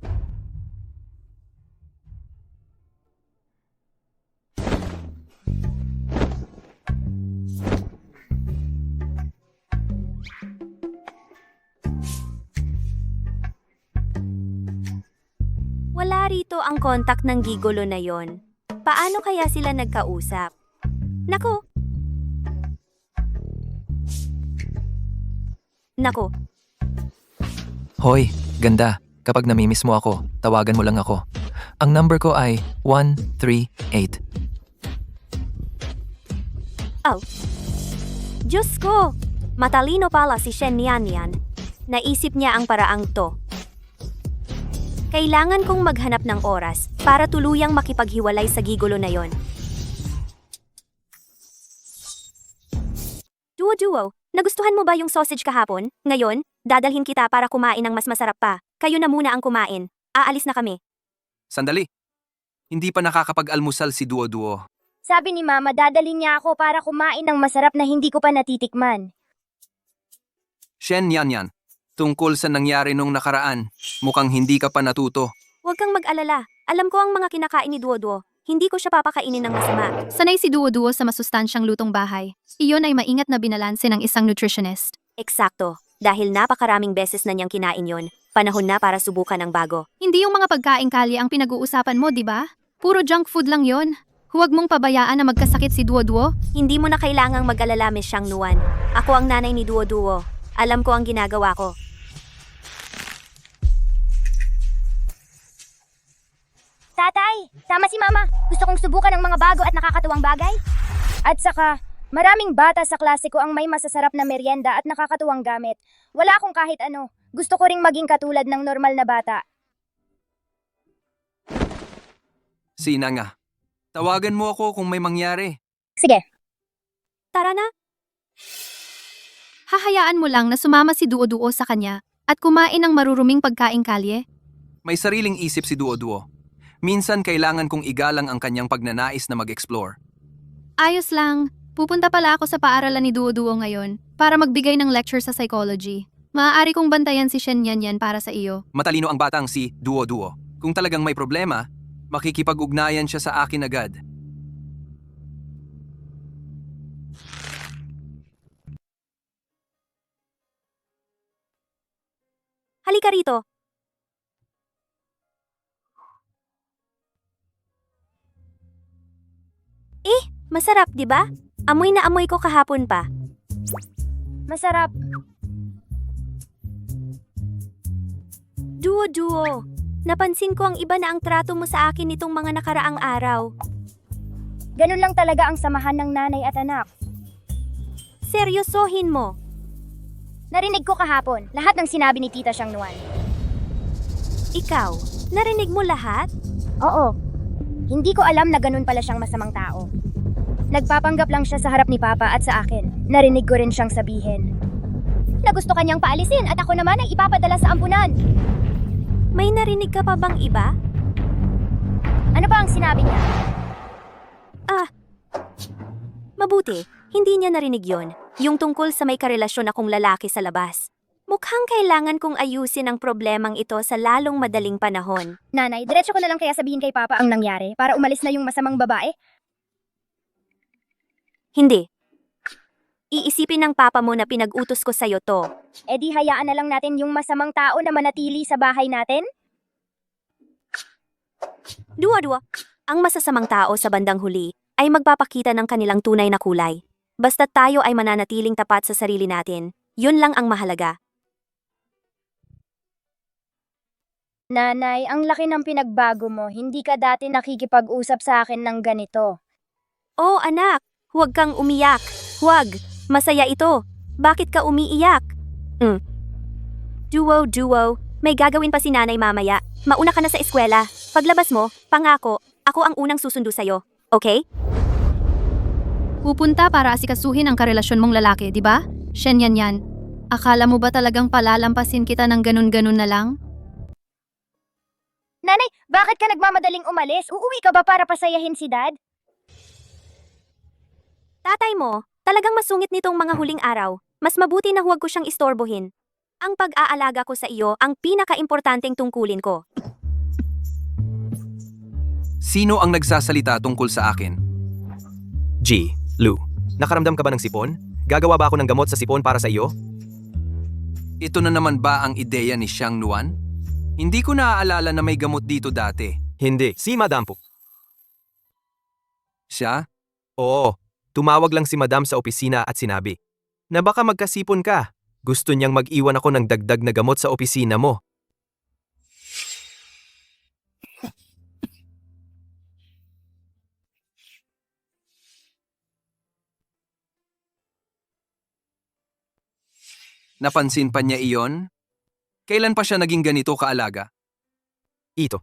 S1: Wala rito ang kontak ng gigolo na yon. Paano kaya sila nagkausap? Nako!
S5: Hoy, ganda. Kapag namimiss mo ako, tawagan mo lang ako. Ang number ko ay 138.
S1: Diyos ko! Matalino pala si Shen Yan. Naisip niya ang paraang to. Kailangan kong maghanap ng oras para tuluyang makipaghiwalay sa gigolo na yon. Duo-duo, nagustuhan mo ba yung sausage kahapon? Ngayon, dadalhin kita para kumain ng mas masarap pa. Kayo na muna ang kumain. Aalis na kami.
S2: Sandali. Hindi pa nakakapag-almusal si Duo-Duo.
S3: Sabi ni Mama, dadalhin niya ako para kumain ng masarap na hindi ko pa natitikman.
S2: Shen Yan. Tungkol sa nangyari nung nakaraan, mukhang hindi ka pa natuto.
S1: Huwag kang mag-alala. Alam ko ang mga kinakain ni Duo-Duo. Hindi ko siya papakainin ng masama.
S8: Sanay si Duo-Duo sa masustansyang lutong bahay. Iyon ay maingat na binalanse ng isang nutritionist.
S1: Eksakto. Dahil napakaraming beses na niyang kinain yon, panahon na para subukan ang bago.
S8: Hindi yung mga pagkain kalye ang pinag-uusapan mo, di ba? Puro junk food lang yon. Huwag mong pabayaan na magkasakit si Duo-Duo.
S1: Hindi mo na kailangang mag-alala, Miss Xiang Nuan. Ako ang nanay ni Duo-Duo. Alam ko ang ginagawa ko.
S3: Tatay, tama si Mama. Gusto kong subukan ng mga bago at nakakatuwang bagay. At saka, maraming bata sa klase ko ang may masasarap na merienda at nakakatuwang gamit. Wala akong kahit ano. Gusto ko ring maging katulad ng normal na bata.
S2: Sina nga. Tawagan mo ako kung may mangyari.
S3: Sige.
S1: Tara na.
S8: Hahayaan mo lang na sumama si Duo-Duo sa kanya at kumain ng maruruming pagkain kalye.
S2: May sariling isip si Duo-Duo. Minsan kailangan kong igalang ang kanyang pagnanais na mag-explore.
S8: Ayos lang. Pupunta pala ako sa paaralan ni Duo-Duo ngayon para magbigay ng lecture sa psychology. Maaari kong bantayan si Shen Yan para sa iyo.
S2: Matalino ang batang si Duo-Duo. Kung talagang may problema, makikipag-ugnayan siya sa akin agad.
S1: Halika rito. Masarap, di ba? Amoy na amoy ko kahapon pa.
S3: Masarap.
S1: Duo-Duo, napansin ko ang iba na ang trato mo sa akin nitong mga nakaraang araw.
S3: Ganun lang talaga ang samahan ng nanay at anak.
S1: Seryosohin mo.
S3: Narinig ko kahapon, lahat ng sinabi ni Tita Siyang Nuan.
S1: Ikaw, narinig mo lahat?
S3: Oo. Hindi ko alam na ganun pala siyang masamang tao. Nagpapanggap lang siya sa harap ni Papa at sa akin. Narinig ko rin siyang sabihin na gusto kanyang paalisin at ako naman ay ipapadala sa ampunan.
S1: May narinig ka pa bang iba?
S3: Ano ba ang sinabi niya?
S1: Mabuti, hindi niya narinig yon. Yung tungkol sa may karelasyon akong lalaki sa labas. Mukhang kailangan kong ayusin ang problemang ito sa lalong madaling panahon.
S3: Nanay, diretso ko na lang kaya sabihin kay Papa ang nangyari para umalis na yung masamang babae?
S1: Hindi. Iisipin ng papa mo na pinag-utos ko sa'yo to.
S3: E di hayaan na lang natin yung masamang tao na manatili sa bahay natin?
S1: Dua-dua. Ang masasamang tao sa bandang huli ay magpapakita ng kanilang tunay na kulay. Basta tayo ay mananatiling tapat sa sarili natin, yun lang ang mahalaga.
S3: Nanay, ang laki ng pinagbago mo. Hindi ka dati nakikipag-usap sa akin ng ganito.
S1: Oh anak, huwag kang umiyak. Huwag, masaya ito. Bakit ka umiiyak? Duo, may gagawin pa si nanay mamaya. Mauna ka na sa eskwela. Paglabas mo, pangako, ako ang unang susundo sa'yo. Okay?
S8: Pupunta para asikasuhin ang karelasyon mong lalaki, di ba? Shen yan. Akala mo ba talagang palalampasin kita ng ganun-ganun na lang?
S3: Nanay, bakit ka nagmamadaling umalis? Uuwi ka ba para pasayahin si Dad?
S1: Tatay mo, talagang masungit nitong mga huling araw. Mas mabuti na huwag ko siyang istorbohin. Ang pag-aalaga ko sa iyo ang pinaka-importanteng tungkulin ko.
S2: Sino ang nagsasalita tungkol sa akin?
S9: G. Lou, nakaramdam ka ba ng sipon? Gagawa ba ako ng gamot sa sipon para sa iyo?
S2: Ito na naman ba ang ideya ni Xiang Nuan? Hindi ko naaalala na may gamot dito dati.
S9: Hindi, si Madam po.
S2: Siya?
S9: Oo, tumawag lang si Madam sa opisina at sinabi na baka magkasipon ka. Gusto niyang mag-iwan ako ng dagdag na gamot sa opisina mo.
S2: Napansin pa niya iyon? Kailan pa siya naging ganito kaalaga?
S9: Ito.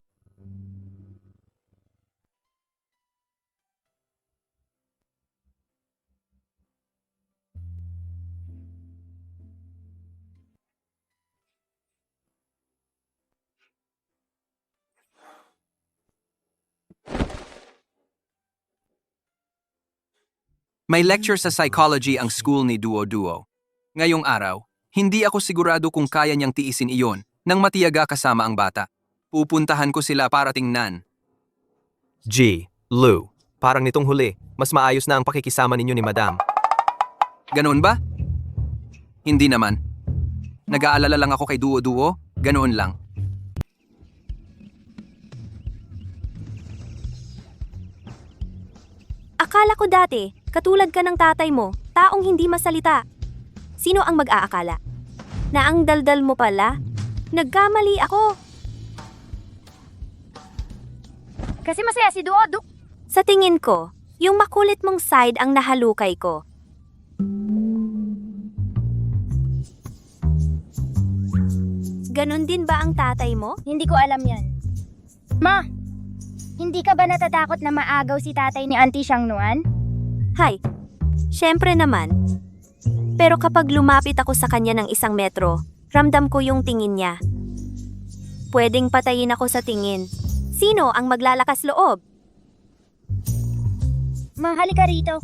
S2: May lecture sa psychology ang school ni Duo. Ngayong araw, hindi ako sigurado kung kaya niyang tiisin iyon nang matiyaga kasama ang bata. Pupuntahan ko sila para tingnan.
S9: G. Lou, parang nitong huli, mas maayos na ang pakikisama ninyo ni Madam.
S2: Ganoon ba? Hindi naman. Nag-aalala lang ako kay Duo, ganoon lang.
S1: Akala ko dati, katulad ka ng tatay mo, taong hindi masalita. Sino ang mag-aakala? Na ang daldal mo pala? Nagkamali ako.
S3: Kasi masaya si Duodu.
S1: Sa tingin ko, yung makulit mong side ang nahalukay ko. Ganon din ba ang tatay mo?
S3: Hindi ko alam yan. Ma, hindi ka ba natatakot na maagaw si tatay ni Auntie Xiang Nuan?
S1: Hay, syempre naman. Pero kapag lumapit ako sa kanya ng 1 metro, ramdam ko yung tingin niya. Pwedeng patayin ako sa tingin. Sino ang maglalakas loob?
S3: Ma, halika rito.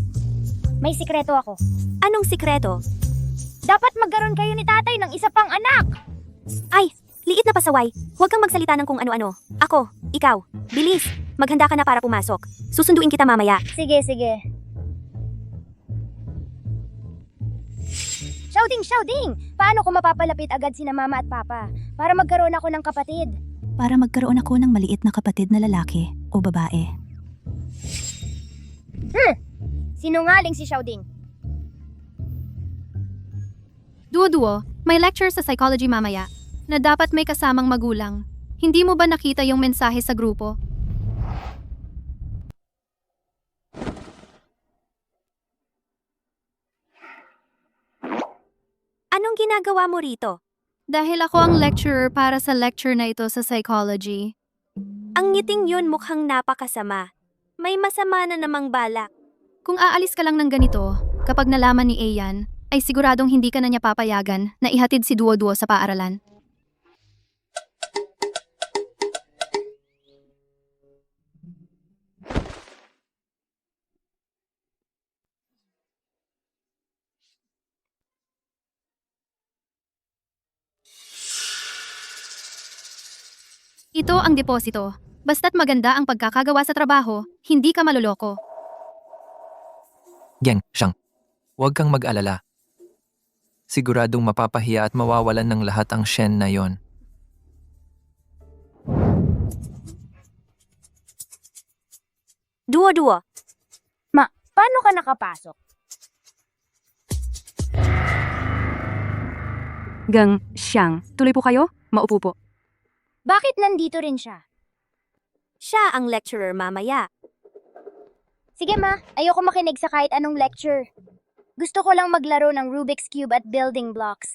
S3: May sikreto ako.
S1: Anong sikreto?
S3: Dapat magkaroon kayo ni tatay ng isa pang anak.
S1: Ay, liit na pasaway. Huwag kang magsalita ng kung ano-ano. Ako, ikaw, bilis. Maghanda ka na para pumasok. Susunduin kita mamaya.
S3: Sige. Shouting! Paano ko mapapalapit agad sina mama at papa para magkaroon ako ng kapatid?
S10: Para magkaroon ako ng maliit na kapatid na lalaki o babae.
S3: Sinungaling si Shouting.
S8: Duo, may lecture sa psychology mamaya na dapat may kasamang magulang. Hindi mo ba nakita yung mensahe sa grupo?
S1: Anong ginagawa mo rito?
S8: Dahil ako ang lecturer para sa lecture na ito sa psychology.
S1: Ang ngiting yun mukhang napakasama. May masama na namang balak.
S8: Kung aalis ka lang ng ganito, kapag nalaman ni Ayan, ay siguradong hindi ka na niya papayagan na ihatid si Duo-Duo sa paaralan. Ito ang deposito. Basta't maganda ang pagkakagawa sa trabaho, hindi ka maluloko.
S5: Geng, siyang. Huwag kang mag-alala. Siguradong mapapahiya at mawawalan ng lahat ang Shen na yon.
S1: Duo-duo,
S3: Paano ka nakapasok?
S7: Gang, siyang, tuloy po kayo? Maupo po.
S3: Bakit nandito rin siya?
S1: siya ang lecturer mamaya.
S3: Sige ma, ayoko makinig sa kahit anong lecture. Gusto ko lang maglaro ng Rubik's Cube at building blocks.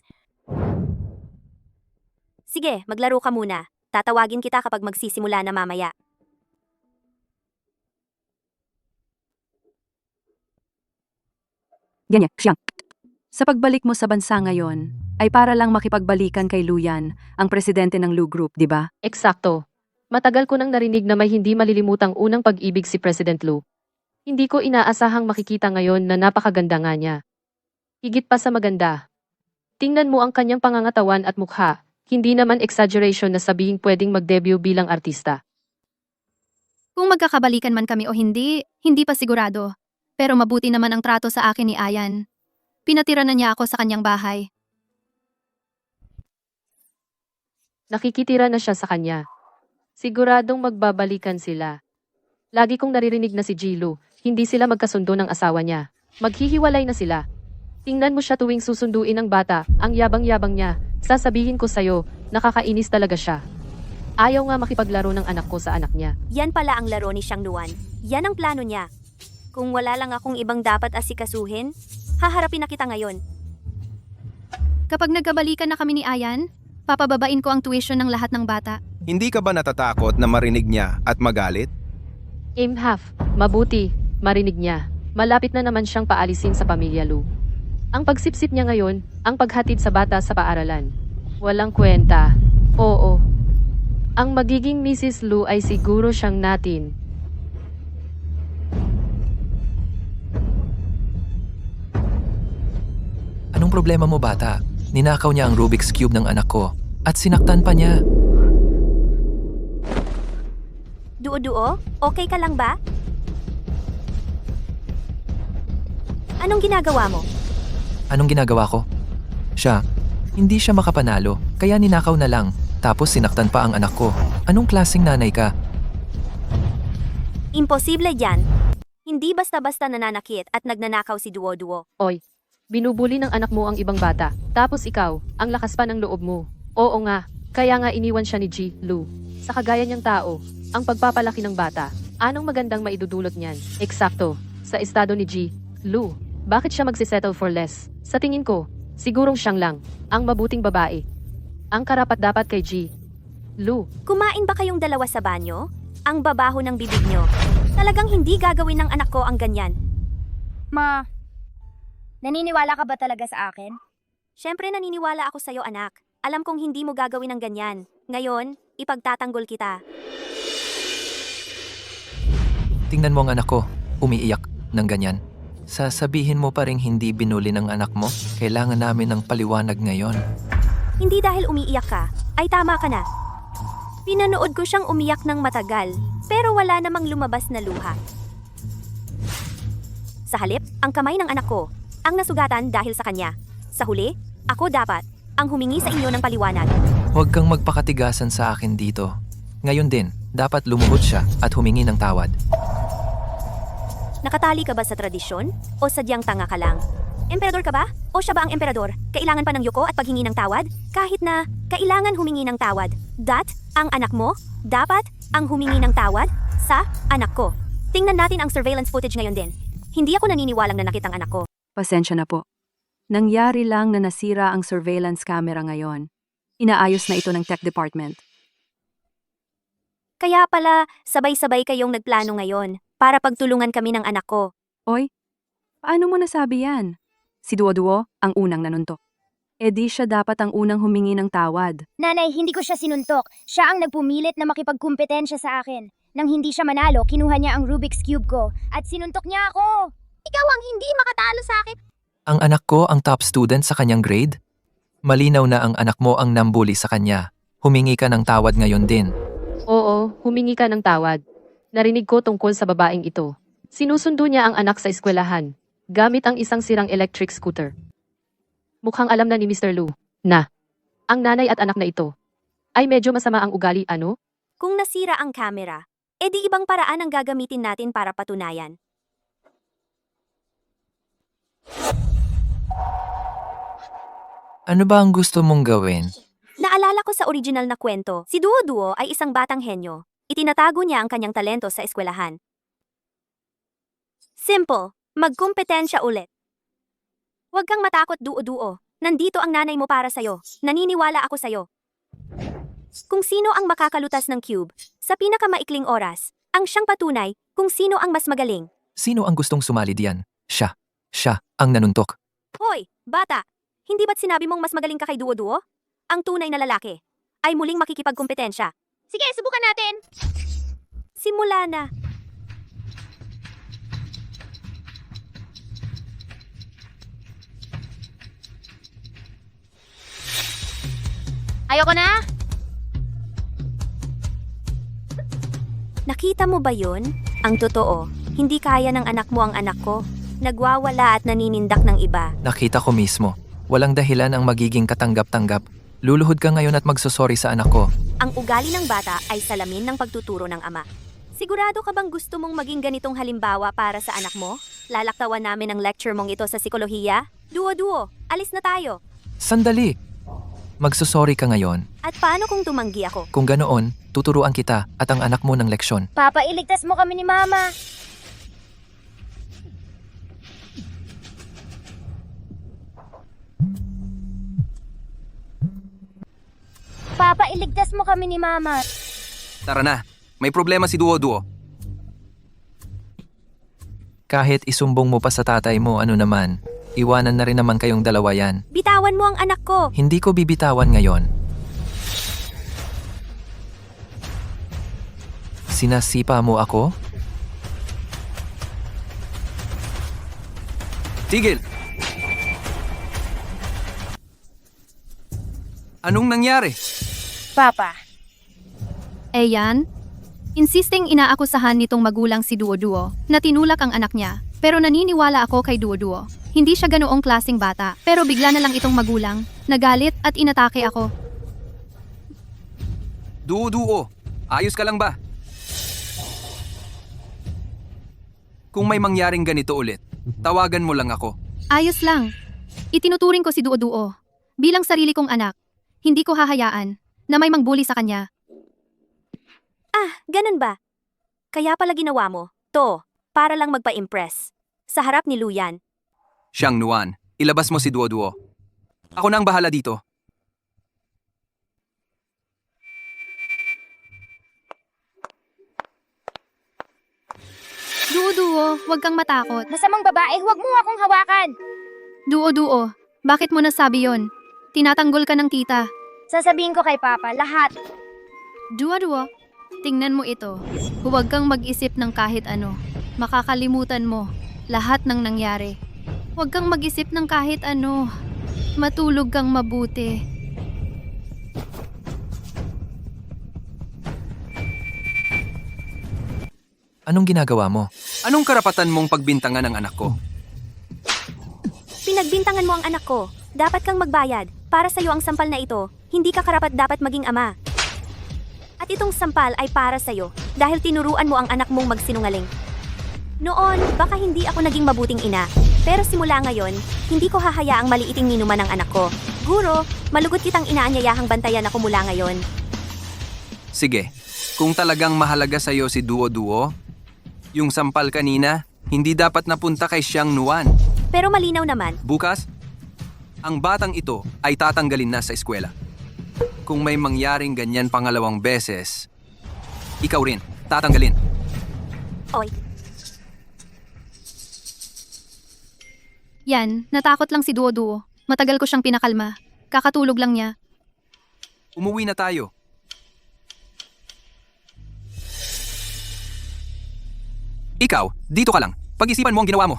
S1: Sige, maglaro ka muna. Tatawagin kita kapag magsisimula na mamaya.
S7: Ganyan, siyang. Sa pagbalik mo sa bansa ngayon, ay para lang makipagbalikan kay Luyan, ang presidente ng Lu Group, di ba?
S6: Eksakto. Matagal ko nang narinig na may hindi malilimutang unang pag-ibig si President Lu. Hindi ko inaasahang makikita ngayon na napakaganda nga niya. Higit pa sa maganda. Tingnan mo ang kanyang pangangatawan at mukha, hindi naman exaggeration na sabihing pwedeng mag-debut bilang artista.
S8: Kung magkakabalikan man kami o hindi, hindi pa sigurado. Pero mabuti naman ang trato sa akin ni Ayan. Pinatira na niya ako sa kanyang bahay.
S6: Nakikitira na siya sa kanya. Siguradong magbabalikan sila. Lagi kong naririnig na si Jilu, hindi sila magkasundo ng asawa niya. Maghihiwalay na sila. Tingnan mo siya tuwing susunduin ang bata, ang yabang-yabang niya. Sasabihin ko sa'yo, nakakainis talaga siya. Ayaw nga makipaglaro ng anak ko sa anak niya.
S1: Yan pala ang laro ni Xiang Nuan. Yan ang plano niya. Kung wala lang akong ibang dapat asikasuhin, haharapin na kita ngayon.
S8: Kapag nagkabalikan na kami ni Ayan, papababain ko ang tuition ng lahat ng bata.
S9: Hindi ka ba natatakot na marinig niya at magalit?
S6: Aim half, mabuti, marinig niya. Malapit na naman siyang paalisin sa pamilya Lu. Ang pagsipsip niya ngayon, ang paghatid sa bata sa paaralan. Walang kwenta. Oo. Ang magiging Mrs. Lu ay siguro siyang natin.
S5: Anong problema mo, bata? Ninakaw niya ang Rubik's Cube ng anak ko at sinaktan pa niya.
S1: Duo-duo, okay ka lang ba? Anong ginagawa mo?
S5: Anong ginagawa ko? Siya, hindi siya makapanalo, kaya ninakaw na lang, tapos sinaktan pa ang anak ko. Anong klaseng nanay ka?
S1: Imposible yan. Hindi basta-basta nananakit at nagnanakaw si Duo-duo.
S6: Oy, binubuli ng anak mo ang ibang bata, tapos ikaw, ang lakas pa ng loob mo. Oo nga, kaya nga iniwan siya ni Ji, Lu. Sa kagaya niyang tao, ang pagpapalaki ng bata, anong magandang maidudulot niyan? Eksakto, sa estado ni Ji, Lu, bakit siya magsisettle for less? Sa tingin ko, sigurong siyang lang, ang mabuting babae. Ang karapat-dapat kay Ji, Lu.
S1: Kumain ba kayong dalawa sa banyo? Ang babaho ng bibig nyo. Talagang hindi gagawin ng anak ko ang ganyan.
S3: Ma, naniniwala ka ba talaga sa akin?
S1: Siyempre naniniwala ako sa'yo, anak. Alam kong hindi mo gagawin ng ganyan. Ngayon, ipagtatanggol kita.
S5: Tingnan mo ang anak ko, umiiyak ng ganyan. Sasabihin mo pa ring hindi binuli ng anak mo? Kailangan namin ng paliwanag ngayon.
S1: Hindi dahil umiiyak ka, ay tama ka na. Pinanood ko siyang umiyak ng matagal, pero wala namang lumabas na luha. Sa halip, ang kamay ng anak ko, ang nasugatan dahil sa kanya. Sa huli, ako dapat, ang humingi sa inyo ng paliwanag.
S5: Huwag kang magpakatigasan sa akin dito. Ngayon din, dapat lumuhod siya at humingi ng tawad.
S1: Nakatali ka ba sa tradisyon? O sadyang tanga ka lang? Emperador ka ba? O siya ba ang emperador? Kailangan pa ng yuko at paghingi ng tawad? Kahit na, kailangan humingi ng tawad. Ang anak mo, dapat, ang humingi ng tawad sa anak ko. Tingnan natin ang surveillance footage ngayon din. Hindi ako naniniwalang nanakit ang anak ko.
S7: Pasensya na po. Nangyari lang na nasira ang surveillance camera ngayon. Inaayos na ito ng tech department.
S1: Kaya pala, sabay-sabay kayong nagplano ngayon para pagtulungan kami ng anak ko.
S7: Oy, paano mo nasabi yan? Si Duo-Duo ang unang nanuntok. E di siya dapat ang unang humingi ng tawad.
S3: Nanay, hindi ko siya sinuntok. Siya ang nagpumilit na makipagkumpetensya sa akin. Nang hindi siya manalo, kinuha niya ang Rubik's Cube ko at sinuntok niya ako. Ikaw ang hindi makatalo sa akin.
S5: Ang anak ko ang top student sa kanyang grade? Malinaw na ang anak mo ang nambuli sa kanya. Humingi ka ng tawad ngayon din.
S6: Oo, humingi ka ng tawad. Narinig ko tungkol sa babaeng ito. Sinusundo niya ang anak sa eskwelahan, gamit ang isang sirang electric scooter. Mukhang alam na ni Mr. Lu na ang nanay at anak na ito ay medyo masama ang ugali, ano?
S1: Kung nasira ang camera, edi ibang paraan ang gagamitin natin para patunayan.
S5: Ano ba ang gusto mong gawin?
S1: Naalala ko sa original na kwento, si Duo-Duo ay isang batang henyo. Itinatago niya ang kanyang talento sa eskwelahan. Simple, magkumpetensya ulit. Huwag kang matakot, Duo-Duo. Nandito ang nanay mo para sa'yo. Naniniwala ako sa'yo. Kung sino ang makakalutas ng cube, sa pinakamaikling oras, ang siyang patunay kung sino ang mas magaling.
S5: Sino ang gustong sumali diyan? Siya. Siya ang nanuntok.
S1: Hoy, bata! Hindi ba't sinabi mong mas magaling ka kay Duo-Duo? Ang tunay na lalaki ay muling makikipagkumpetensya.
S3: Sige, subukan natin.
S1: Simula na.
S3: Ayoko na.
S1: Nakita mo ba yun? Ang totoo, hindi kaya ng anak mo ang anak ko. Nagwawala at naninindak ng iba.
S5: Nakita ko mismo. Walang dahilan ang magiging katanggap-tanggap. Luluhod ka ngayon at magsusori sa anak ko.
S1: Ang ugali ng bata ay salamin ng pagtuturo ng ama. Sigurado ka bang gusto mong maging ganitong halimbawa para sa anak mo? Lalaktawan namin ang lecture mong ito sa psikolohiya? Duo-Duo, alis na tayo.
S5: Sandali! Magsusori ka ngayon.
S1: At paano kung tumanggi ako?
S5: Kung ganoon, tuturuan kita at ang anak mo ng leksyon.
S3: Papa, iligtas mo kami ni Mama. Papa, iligtas mo kami ni Mama.
S2: Tara na, may problema si Duo-Duo.
S5: Kahit isumbong mo pa sa tatay mo, ano naman, iwanan na rin naman kayong dalawa yan.
S1: Bitawan mo ang anak ko.
S5: Hindi ko bibitawan ngayon. Sinasipa mo ako?
S2: Tigil! Anong nangyari?
S3: Papa.
S8: Ayan. Insisting inaakusahan nitong magulang si Duo-Duo na tinulak ang anak niya. Pero naniniwala ako kay Duo-Duo. Hindi siya ganoong klaseng bata. Pero bigla na lang itong magulang, nagalit at inatake ako.
S2: Duo-Duo, ayos ka lang ba? Kung may mangyaring ganito ulit, tawagan mo lang ako.
S8: Ayos lang. Itinuturing ko si Duo-Duo. Bilang sarili kong anak, hindi ko hahayaan na may mangbuli sa kanya.
S1: Ah, ganun ba? Kaya pala ginawa mo, to, para lang magpa-impress. Sa harap ni Luyan.
S2: Siyang Nuan, ilabas mo si Duo-Duo. Ako na ang bahala dito.
S8: Duo-Duo, huwag kang matakot.
S3: Masamang babae, huwag mo akong hawakan.
S8: Duo-Duo, bakit mo nasabi yon? Tinatanggol ka ng tita.
S3: Sasabihin ko kay Papa, lahat.
S8: Duo-Duo, tingnan mo ito. Huwag kang mag-isip ng kahit ano. Makakalimutan mo lahat ng nangyari. Huwag kang mag-isip ng kahit ano. Matulog kang mabuti.
S5: Anong ginagawa mo?
S2: Anong karapatan mong pagbintangan ng anak ko?
S1: Pinagbintangan mo ang anak ko. Dapat kang magbayad. Para sa'yo ang sampal na ito, hindi ka karapat dapat maging ama. At itong sampal ay para sa'yo dahil tinuruan mo ang anak mong magsinungaling. Noon, baka hindi ako naging mabuting ina. Pero simula ngayon, hindi ko hahayaang maliiting ninuman ang anak ko. Guro, malugot kitang inaanyayahang bantayan ako mula ngayon.
S2: Sige, kung talagang mahalaga sa'yo si Duo-Duo, yung sampal kanina, hindi dapat napunta kay Siyang Nuan.
S1: Pero malinaw naman,
S2: Bukas, ang batang ito ay tatanggalin na sa eskwela. Kung may mangyaring ganyan pangalawang beses, Ikaw rin. Tatanggalin.
S1: Oy,
S8: Yan, natakot lang si Duo-Duo. Matagal ko siyang pinakalma. Kakatulog lang niya.
S2: Umuwi na tayo. Ikaw, dito ka lang. Pag-isipan mo ang ginawa mo.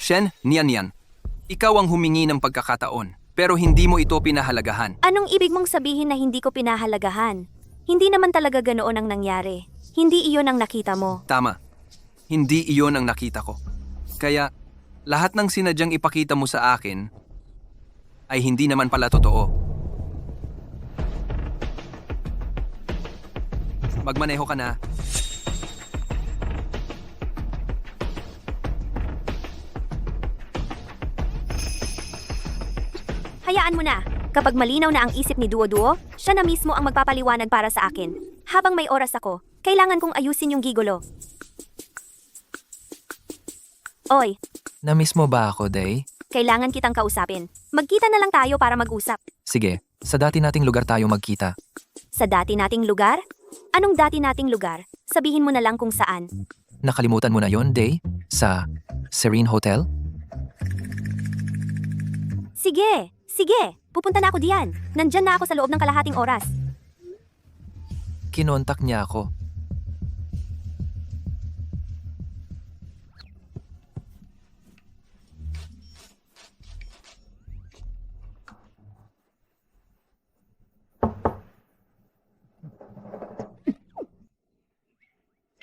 S2: Shen, niyan. Ikaw ang humingi ng pagkakataon, pero hindi mo ito pinahalagahan.
S1: anong ibig mong sabihin na hindi ko pinahalagahan? Hindi naman talaga ganoon ang nangyari. Hindi iyon ang nakita mo.
S2: Tama. Hindi iyon ang nakita ko. Kaya, lahat ng sinadyang ipakita mo sa akin ay hindi naman pala totoo. Magmaneho ka na.
S1: Hayaan mo na. Kapag malinaw na ang isip ni Duo-Duo, siya na mismo ang magpapaliwanag para sa akin. Habang may oras ako, kailangan kong ayusin yung gigolo. Oy,
S5: Namiss mo ba ako, Day?
S1: kailangan kitang kausapin. Magkita na lang tayo para mag-usap.
S5: Sige, sa dati nating lugar tayo magkita.
S1: Sa dati nating lugar? Anong dati nating lugar? Sabihin mo na lang kung saan.
S5: Nakalimutan mo na yon, Day? Sa Serene Hotel?
S1: Sige. Pupunta na ako diyan. Nandyan na ako sa loob ng kalahating oras.
S5: Kinontak niya ako.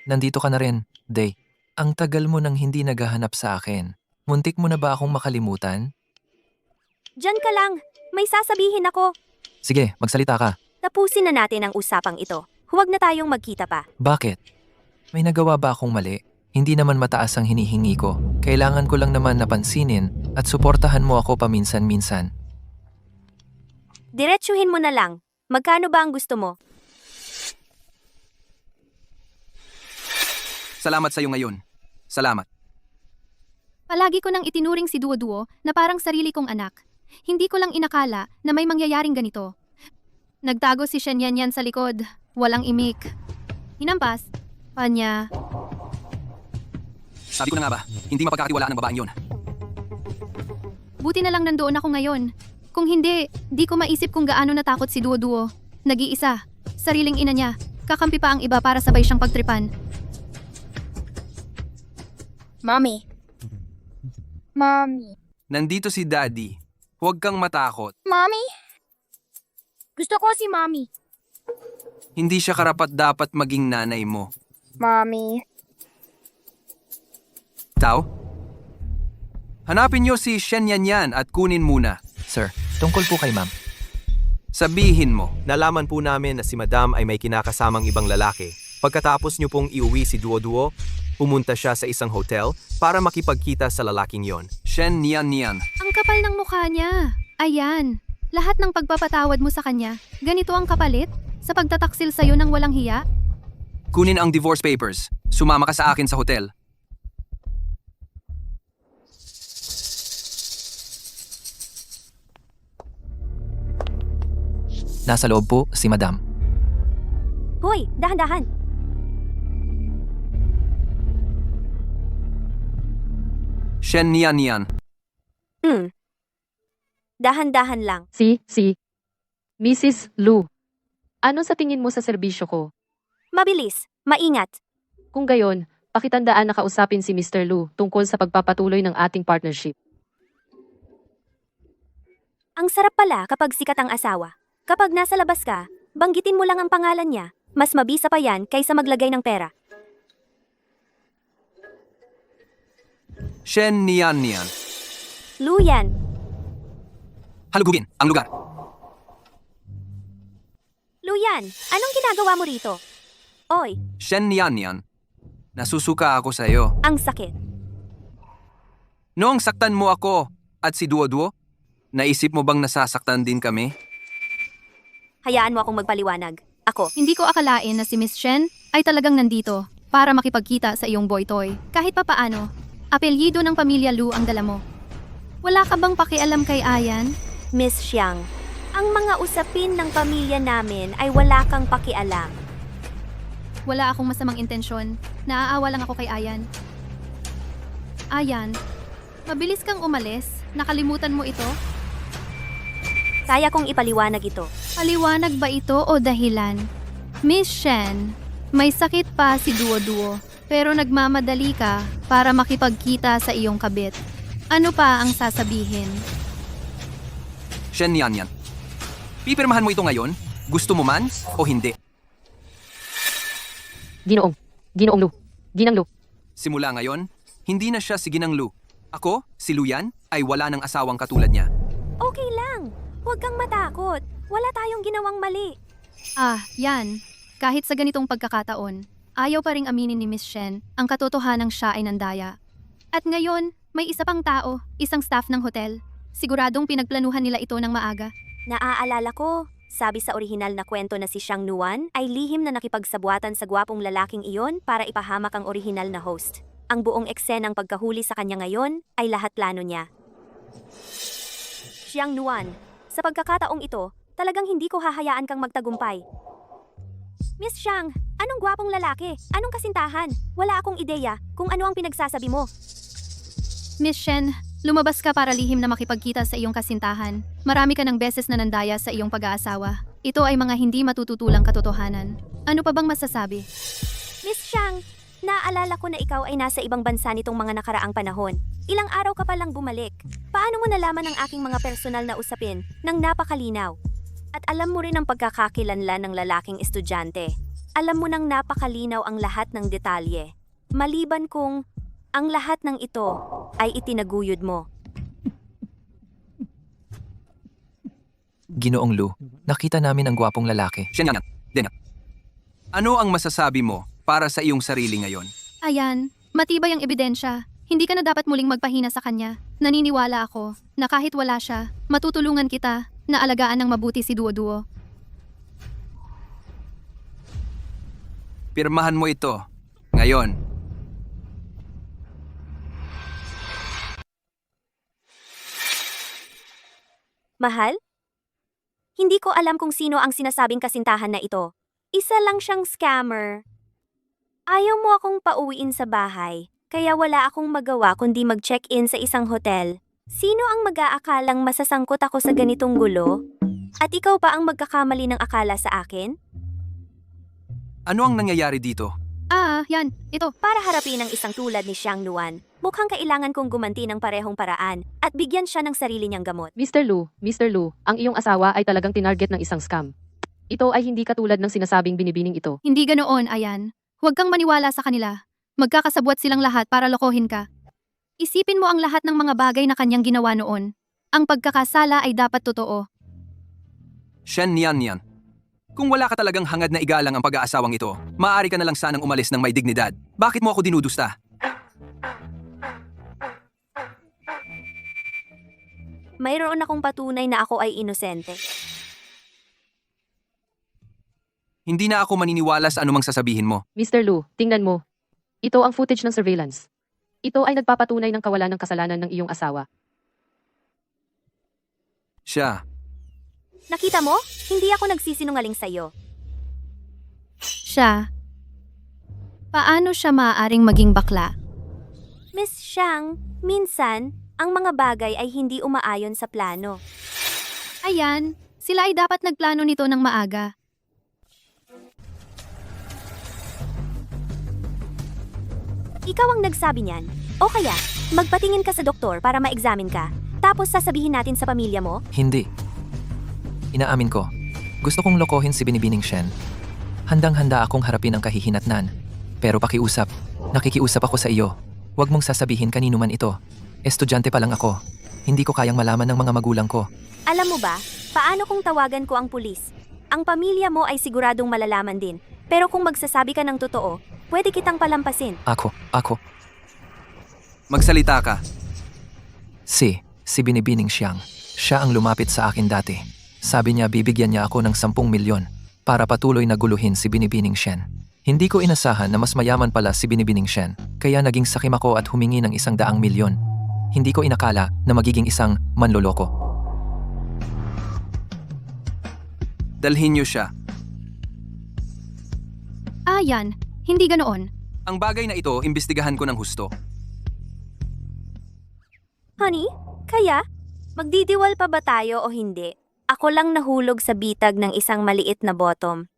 S5: Nandito ka na rin, Day. Ang tagal mo nang hindi naghahanap sa akin. Muntik mo na ba akong makalimutan?
S1: Diyan ka lang. May sasabihin ako.
S5: Sige, magsalita ka.
S1: Tapusin na natin ang usapang ito. Huwag na tayong magkita pa.
S5: Bakit? May nagawa ba akong mali? Hindi naman mataas ang hinihingi ko. Kailangan ko lang naman napansinin at suportahan mo ako paminsan-minsan.
S1: Diretsuhin mo na lang. Magkano ba ang gusto mo?
S2: Salamat sa'yo ngayon. Salamat.
S8: Palagi ko nang itinuring si Duo-Duo na parang sarili kong anak. Hindi ko lang inakala na may mangyayaring ganito. Nagtago si Shen Yan sa likod. Walang imik. Hinampas. Panya.
S2: Sabi ko na nga ba, hindi mapagkakatiwalaan ng babaeng yun.
S8: Buti na lang nandoon ako ngayon. Kung hindi, di ko maisip kung gaano natakot si Duo-Duo. Nag-iisa. Sariling ina niya. Kakampi pa ang iba para sabay siyang pagtripan.
S3: Mommy.
S2: Nandito si Daddy. Huwag kang matakot.
S3: Mommy? Gusto ko si Mommy.
S2: Hindi siya karapat-dapat maging nanay mo.
S3: Mommy.
S2: Tao? Hanapin niyo si Shen Yan at kunin muna.
S5: Sir, tungkol po kay ma'am.
S2: Sabihin mo.
S9: Nalaman po namin na si Madam ay may kinakasamang ibang lalaki. Pagkatapos niyo pong iuwi si Duo-Duo, pumunta siya sa isang hotel para makipagkita sa lalaking yon.
S2: Shen Yan.
S8: Ang kapal ng mukha niya. Ayan. Lahat ng pagpapatawad mo sa kanya, ganito ang kapalit? Sa pagtataksil sa'yo ng walang hiya?
S2: Kunin ang divorce papers. Sumama ka sa akin sa hotel.
S5: Nasa loob po si Madam.
S1: Hoy, dahan-dahan.
S2: Shen Yan.
S1: Dahan-dahan lang.
S6: Si Mrs. Lu. Ano sa tingin mo sa serbisyo ko?
S1: Mabilis. Maingat.
S6: Kung gayon, pakitandaan na kausapin si Mr. Lu tungkol sa pagpapatuloy ng ating partnership.
S1: Ang sarap pala kapag sikat ang asawa. Kapag nasa labas ka, banggitin mo lang ang pangalan niya. Mas mabisa pa yan kaysa maglagay ng pera.
S2: Shen Yan.
S1: Luyan.
S2: Halugugin ang lugar.
S1: Luyan, anong ginagawa mo rito? Oy,
S2: Shen Yan. Nasusuka ako sa'yo.
S1: ang sakit.
S2: Noong saktan mo ako at si Duo-Duo, naisip mo bang nasasaktan din kami?
S1: Hayaan mo akong magpaliwanag. Ako.
S8: Hindi ko akalain na si Miss Shen ay talagang nandito para makipagkita sa iyong boy toy. Kahit papaano, Apelyido ng pamilya Lu ang dala mo. Wala ka bang pakialam kay Ayan?
S1: Miss Xiang, ang mga usapin ng pamilya namin ay wala kang pakialam.
S8: Wala akong masamang intensyon. Naaawa lang ako kay Ayan. Ayan, mabilis kang umalis. Nakalimutan mo ito?
S1: Kaya kong ipaliwanag ito.
S8: Paliwanag ba ito o dahilan? Miss Shen, may sakit pa si Duo-Duo, pero nagmamadali ka para makipagkita sa iyong kabit. Ano pa ang sasabihin?
S2: Shen Yan Yan. Pipirmahan mo ito ngayon? Gusto mo man o hindi?
S6: Ginoong Lu. Ginang Lu.
S2: Simula ngayon, hindi na siya si Ginang Lu. Ako, si Luyan, ay wala ng asawang katulad niya.
S1: Okay lang. Huwag kang matakot. Wala tayong ginawang mali.
S8: Yan. Kahit sa ganitong pagkakataon, ayaw pa ring aminin ni Miss Shen ang katotohanang siya ay nandaya. At ngayon, may isa pang tao, isang staff ng hotel. Siguradong pinagplanuhan nila ito ng maaga.
S1: Naaalala ko, sabi sa orihinal na kwento na si Xiang Nuan ay lihim na nakipagsabuatan sa gwapong lalaking iyon para ipahamak ang orihinal na host. Ang buong eksenang pagkahuli sa kanya ngayon ay lahat plano niya. Xiang Nuan, sa pagkakataong ito, talagang hindi ko hahayaan kang magtagumpay. Miss Xiang, anong gwapong lalaki? Anong kasintahan? Wala akong ideya kung ano ang pinagsasabi mo.
S8: Miss Shen, lumabas ka para lihim na makipagkita sa iyong kasintahan. Marami ka ng beses na nandaya sa iyong pag-aasawa. Ito ay mga hindi matututulang katotohanan. Ano pa bang masasabi?
S1: Miss Xiang, naalala ko na ikaw ay nasa ibang bansa nitong mga nakaraang panahon. Ilang araw ka palang bumalik. Paano mo nalaman ang aking mga personal na usapin nang napakalinaw? At alam mo rin ang pagkakakilanlan ng lalaking estudyante. Alam mo nang napakalinaw ang lahat ng detalye. Maliban kung ang lahat ng ito ay itinaguyod mo.
S5: Ginoong Lu, nakita namin ang gwapong lalaki.
S2: Shen Yan Yan. Dena. Ano ang masasabi mo para sa iyong sarili ngayon?
S8: Ayan, matibay ang ebidensya. Hindi ka na dapat muling magpahina sa kanya. Naniniwala ako na kahit wala siya, matutulungan kita na alagaan ng mabuti si Duo-Duo.
S2: Pirmahan mo ito. Ngayon.
S1: Mahal? Hindi ko alam kung sino ang sinasabing kasintahan na ito. Isa lang siyang scammer. Ayaw mo akong pauwiin sa bahay, kaya wala akong magawa kundi mag-check-in sa isang hotel. Sino ang mag-aakalang masasangkot ako sa ganitong gulo? At ikaw pa ang magkakamali ng akala sa akin?
S2: Ano ang nangyayari dito?
S8: Yan, ito.
S1: Para harapin ang isang tulad ni Xiang Nuan, mukhang kailangan kong gumanti ng parehong paraan at bigyan siya ng sarili niyang gamot.
S6: Mr. Lu, ang iyong asawa ay talagang tinarget ng isang scam. Ito ay hindi katulad ng sinasabing binibining ito.
S8: Hindi ganoon, Ayan. Huwag kang maniwala sa kanila. Magkakasabwat silang lahat para lokohin ka. Isipin mo ang lahat ng mga bagay na kanyang ginawa noon. Ang pagkakasala ay dapat totoo.
S2: Shen Yan Yan. Kung wala ka talagang hangad na igalang ang pag-aasawang ito, maaari ka na lang sanang umalis ng may dignidad. Bakit mo ako dinudusta?
S1: Mayroon akong patunay na ako ay inosente.
S2: Hindi na ako maniniwala sa anumang sasabihin mo.
S6: Mr. Lu, tingnan mo. Ito ang footage ng surveillance. Ito ay nagpapatunay ng kawalan ng kasalanan ng iyong asawa.
S2: Siya.
S1: Nakita mo? Hindi ako nagsisinungaling sa'yo.
S8: Siya. Paano siya maaaring maging bakla?
S1: Miss Xiang, minsan, ang mga bagay ay hindi umaayon sa plano.
S8: Ayan, sila ay dapat nagplano nito ng maaga.
S1: Ikaw ang nagsabi niyan. O kaya, magpatingin ka sa doktor para ma-examine ka. Tapos sasabihin natin sa pamilya mo?
S5: Hindi. Inaamin ko. Gusto kong lokohin si Binibining Shen. Handang-handa akong harapin ang kahihinatnan. Pero pakiusap. Nakikiusap ako sa iyo. Huwag mong sasabihin kanino man ito. Estudyante pa lang ako. Hindi ko kayang malaman ng mga magulang ko.
S1: Alam mo ba, paano kung tawagan ko ang pulis? Ang pamilya mo ay siguradong malalaman din. Pero kung magsasabi ka ng totoo, pwede kitang palampasin.
S5: Ako.
S2: Magsalita ka.
S5: Si Binibining Xiang. Siya ang lumapit sa akin dati. Sabi niya bibigyan niya ako ng 10 milyon para patuloy na guluhin si Binibining Shen. Hindi ko inasahan na mas mayaman pala si Binibining Shen, kaya naging sakim ako at humingi ng 100 milyon. Hindi ko inakala na magiging isang manloloko.
S2: Dalhin niyo siya.
S8: Ayan, hindi ganoon.
S2: Ang bagay na ito, imbestigahan ko ng husto.
S1: Honey, kaya? Magdidiwal pa ba tayo o hindi? Ako lang nahulog sa bitag ng isang maliit na bottom.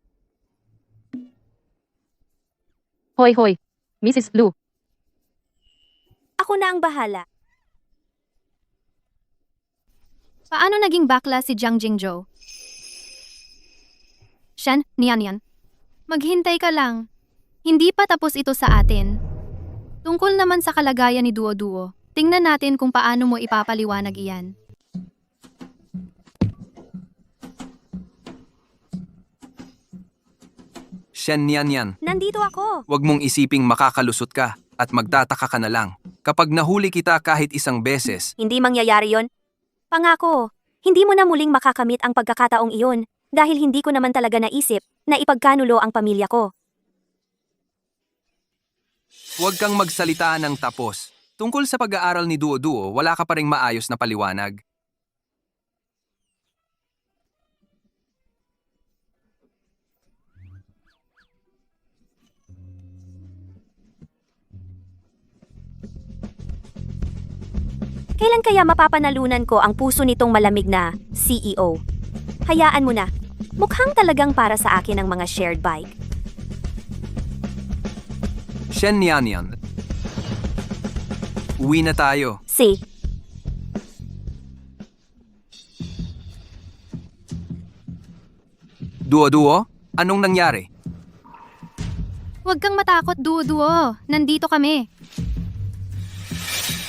S6: Hoy hoy, Mrs. Lu.
S1: Ako na ang bahala.
S8: Paano naging bakla si Jiang Jingzhou? Shen, Nian. Maghintay ka lang. Hindi pa tapos ito sa atin. Tungkol naman sa kalagayan ni Duo, tingnan natin kung paano mo ipapaliwanag iyan.
S2: Shen Nian.
S1: Nandito ako.
S2: Huwag mong isiping makakalusot ka at magtataka ka na lang. Kapag nahuli kita kahit isang beses,
S1: Hindi mangyayari yon. Pangako, hindi mo na muling makakamit ang pagkakataong iyon dahil hindi ko naman talaga naisip na ipagkanulo ang pamilya ko.
S2: huwag kang magsalita ng tapos. Tungkol sa pag-aaral ni Duo, wala ka pa ring maayos na paliwanag.
S1: Kailan kaya mapapanalunan ko ang puso nitong malamig na CEO? Hayaan mo na. Mukhang talagang para sa akin ang mga shared bike.
S2: Shen Nian. Uwi na tayo.
S1: Si,
S2: Duo, anong nangyari?
S8: Huwag kang matakot, Duo. Nandito kami.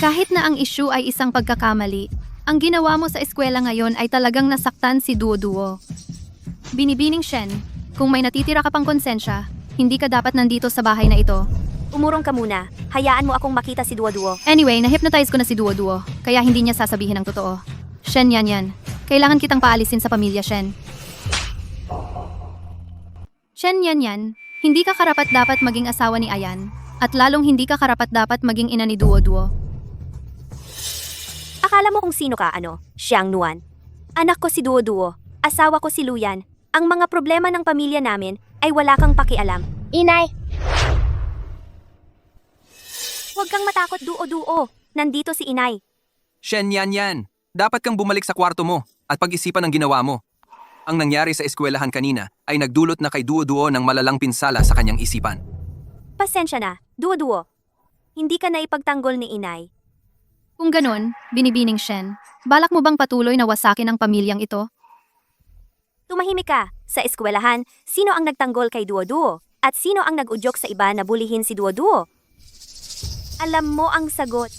S8: Kahit na ang issue ay isang pagkakamali, ang ginawa mo sa eskwela ngayon ay talagang nasaktan si Duo. Binibining Shen, kung may natitira ka pang konsensya, hindi ka dapat nandito sa bahay na ito.
S1: umurong ka muna. Hayaan mo akong makita si Duo.
S8: Anyway, na-hypnotize ko na si Duo, kaya hindi niya sasabihin ang totoo. Shen, yan. Kailangan kitang paalisin sa pamilya, Shen. Shen, yan. Hindi ka karapat-dapat maging asawa ni Ayan. At lalong hindi ka karapat-dapat maging ina ni Duo.
S1: Akala mo kung sino ka, Xiang Nuan. Anak ko si Duo. Asawa ko si Luyan. Ang mga problema ng pamilya namin ay wala kang pakialam.
S3: Inay,
S1: Huwag kang matakot, Duo. Nandito si Inay.
S2: Shen Yan. Dapat kang bumalik sa kwarto mo at pag-isipan ang ginawa mo. Ang nangyari sa eskwelahan kanina ay nagdulot na kay Duo ng malalang pinsala sa kanyang isipan.
S1: Pasensya na, Duo. Hindi ka na ipagtanggol ni Inay.
S8: Kung ganon, binibining Shen, balak mo bang patuloy na wasakin ang pamilyang ito?
S1: Tumahimik ka. Sa eskwelahan, sino ang nagtanggol kay Duo? At sino ang nag-udyok sa iba na bulihin si Duo? Alam mo ang sagot.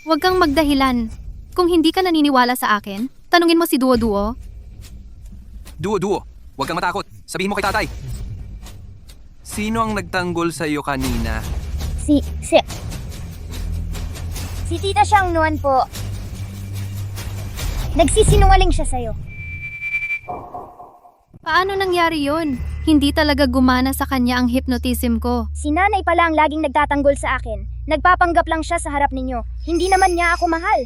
S8: Huwag kang magdahilan. Kung hindi ka naniniwala sa akin, tanungin mo si Duo.
S2: Duo, huwag kang matakot. Sabihin mo kay tatay. Sino ang nagtanggol sa iyo kanina?
S3: si Tita Xiang Nuan po. Nagsisinungaling siya sa'yo.
S8: Paano nangyari yon? Hindi talaga gumana sa kanya ang hypnotism ko.
S3: Si nanay pala ang laging nagtatanggol sa akin. Nagpapanggap lang siya sa harap ninyo. Hindi naman niya ako mahal.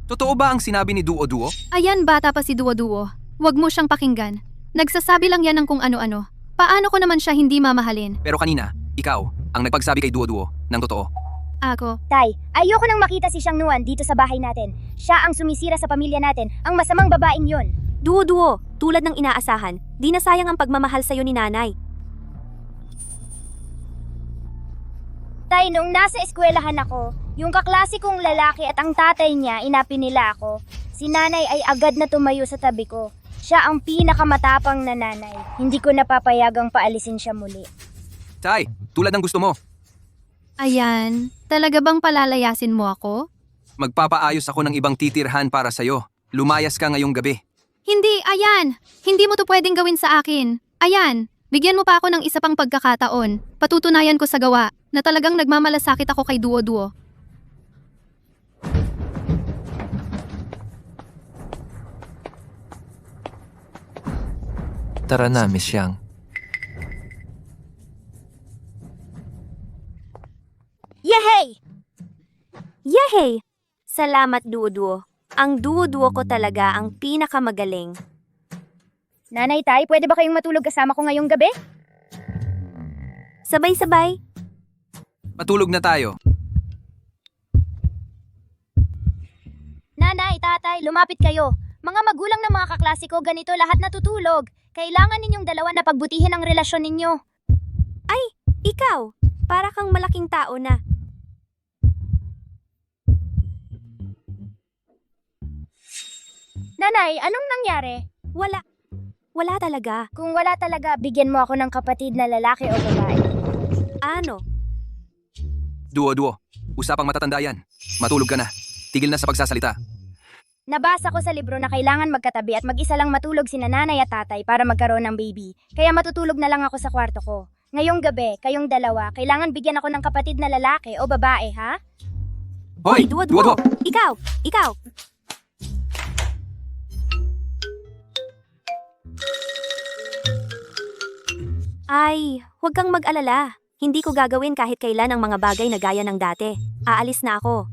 S2: Totoo ba ang sinabi ni Duo?
S8: Ayan, bata pa si Duo. Huwag mo siyang pakinggan. Nagsasabi lang yan ng kung ano-ano. Paano ko naman siya hindi mamahalin?
S2: Pero kanina, ikaw ang nagpagsabi kay Duo ng totoo.
S8: Ako.
S3: Tay, ayoko nang makita si Xiang Nuan dito sa bahay natin. Siya ang sumisira sa pamilya natin. Ang masamang babaeng yon.
S1: Duo, tulad ng inaasahan, di na sayang ang pagmamahal sa'yo ni nanay.
S3: Tay, nung nasa eskwelahan ako, yung kaklase kong lalaki at ang tatay niya, inapi nila ako. Si nanay ay agad na tumayo sa tabi ko. Siya ang pinakamatapang na nanay. Hindi ko napapayagang paalisin siya muli.
S2: Tay, tulad ng gusto mo.
S8: Ayan, talaga bang palalayasin mo ako?
S2: Magpapaayos ako ng ibang titirhan para sa'yo. Lumayas ka ngayong gabi.
S8: Hindi, Ayan! Hindi mo to pwedeng gawin sa akin. Ayan, bigyan mo pa ako ng isa pang pagkakataon. Patutunayan ko sa gawa na talagang nagmamalasakit ako kay Duo.
S5: Tara na, Miss Yang.
S1: Hey! Salamat, Duo-Duo. Ang Duo-Duo ko talaga ang pinakamagaling.
S3: Nanay Tay, pwede ba kayong matulog kasama ko ngayong gabi?
S1: Sabay-sabay.
S2: Matulog na tayo.
S3: Nanay, tatay, lumapit kayo. Mga magulang ng mga kaklase ko, ganito lahat natutulog. Kailangan ninyong dalawa na pagbutihin ang relasyon ninyo.
S1: Ikaw, para kang malaking tao na.
S3: Nanay, anong nangyari?
S1: Wala. Wala talaga.
S3: Kung wala talaga, bigyan mo ako ng kapatid na lalaki o babae.
S1: Ano?
S2: Duo-duo. Usapang matatanda yan. Matulog ka na. Tigil na sa pagsasalita.
S3: Nabasa ko sa libro na kailangan magkatabi at mag-isa lang matulog sina nanay at tatay para magkaroon ng baby. Kaya matutulog na lang ako sa kwarto ko. Ngayong gabi, kayong dalawa, kailangan bigyan ako ng kapatid na lalaki o babae, ha?
S2: Hoy!
S1: Duo-Duo!
S2: Duo-duo!
S1: Ikaw! Ikaw! Ay, huwag kang mag-alala. Hindi ko gagawin kahit kailan ang mga bagay na gaya ng dati. Aalis na ako.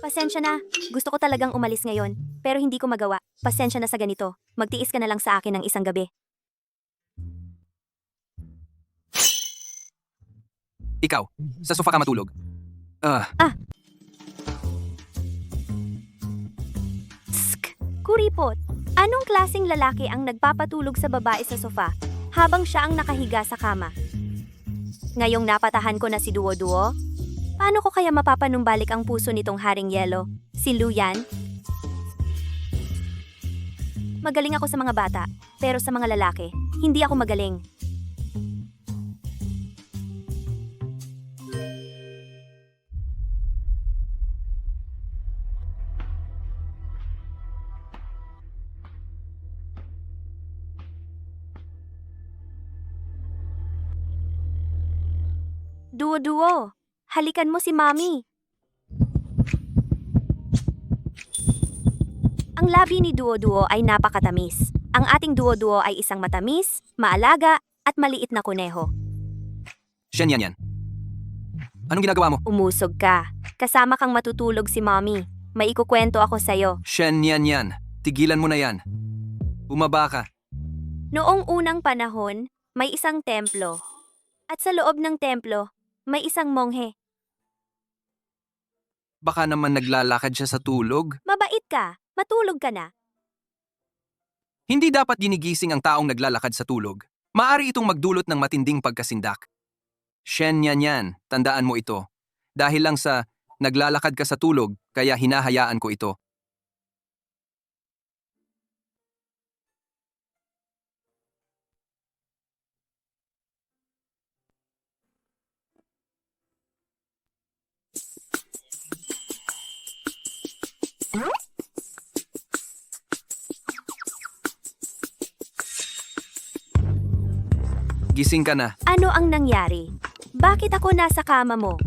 S1: Pasensya na. Gusto ko talagang umalis ngayon, pero hindi ko magawa. Pasensya na sa ganito. Magtiis ka na lang sa akin ng isang gabi.
S2: Ikaw, sa sofa ka matulog.
S1: Tsk! Kuripot! Anong klaseng lalaki ang nagpapatulog sa babae sa sofa habang siya ang nakahiga sa kama? Ngayong napatahan ko na si Duo-Duo, paano ko kaya mapapanumbalik ang puso nitong Haring Yelo? Si Luyan? Magaling ako sa mga bata, pero sa mga lalaki, hindi ako magaling. Duo-Duo, halikan mo si Mami. Ang labi ni Duo-Duo ay napakatamis. Ang ating Duo-Duo ay isang matamis, maalaga, at maliit na kuneho.
S2: Shen yan yan. Anong ginagawa mo?
S1: Umusog ka. Kasama kang matutulog si Mami. May ikukwento ako sa'yo.
S2: Shen yan yan. Tigilan mo na yan. Bumaba ka.
S1: Noong unang panahon, may isang templo. At sa loob ng templo, may isang monghe.
S2: Baka naman naglalakad siya sa tulog.
S1: Mabait ka. Matulog ka na.
S2: Hindi dapat ginigising ang taong naglalakad sa tulog. Maari itong magdulot ng matinding pagkasindak. Shen yan yan. Tandaan mo ito. Dahil lang sa naglalakad ka sa tulog, kaya hinahayaan ko ito. Gising ka na.
S1: Ano ang nangyari? Bakit ako nasa kama mo?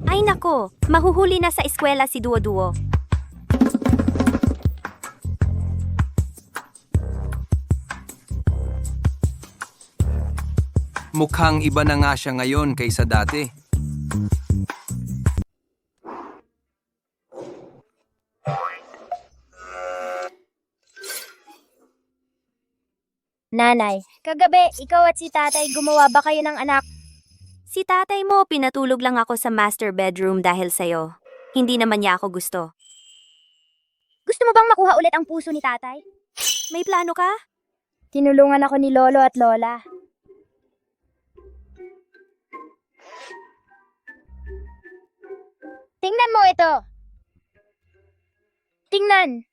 S1: Ay nako, mahuhuli na sa eskwela si Duo-Duo.
S2: Mukhang iba na nga siya ngayon kaysa dati.
S3: Nanay, kagabi, ikaw at si tatay gumawa ba kayo ng anak?
S1: Si tatay mo, pinatulog lang ako sa master bedroom dahil sa'yo. Hindi naman niya ako gusto.
S3: Gusto mo bang makuha ulit ang puso ni tatay?
S1: May plano ka?
S3: Tinulungan ako ni Lolo at Lola. Tingnan mo ito. Tingnan.